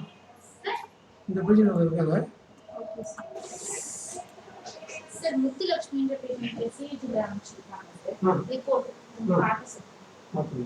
இந்த பேஜில் இருக்காங்க sir முத்துலட்சுமின்ற patient சிஜில ஆரம்பிச்சிருக்காங்க sir report பார்த்து sir phone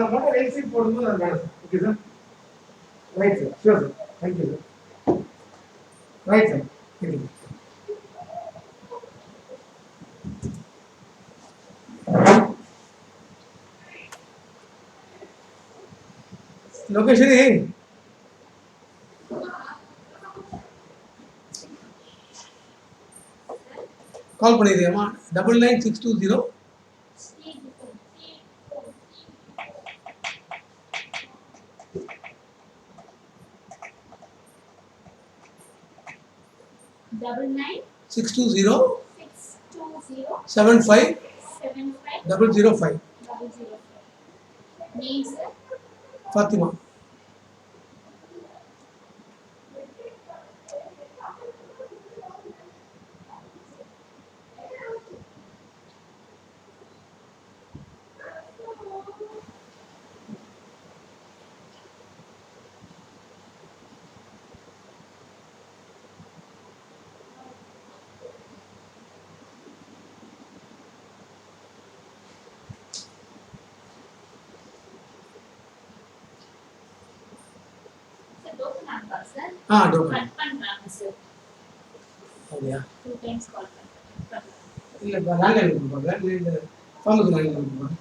நான் மட்டும் ரைட் சைட் போடும்போது நான் வேணும் okay sir right sir sure sir thank you sir right sir thank you location call பண்ணிடுறியாம்மா 99620 620 75 005 Name, sir. Fatima. Don't. Oh, yeah. 2 times call. இல்ல லேண்ட்லைன் பண்ணுவாங்க இந்த ஃபார்மஸ் லைன் பண்ணுவாங்க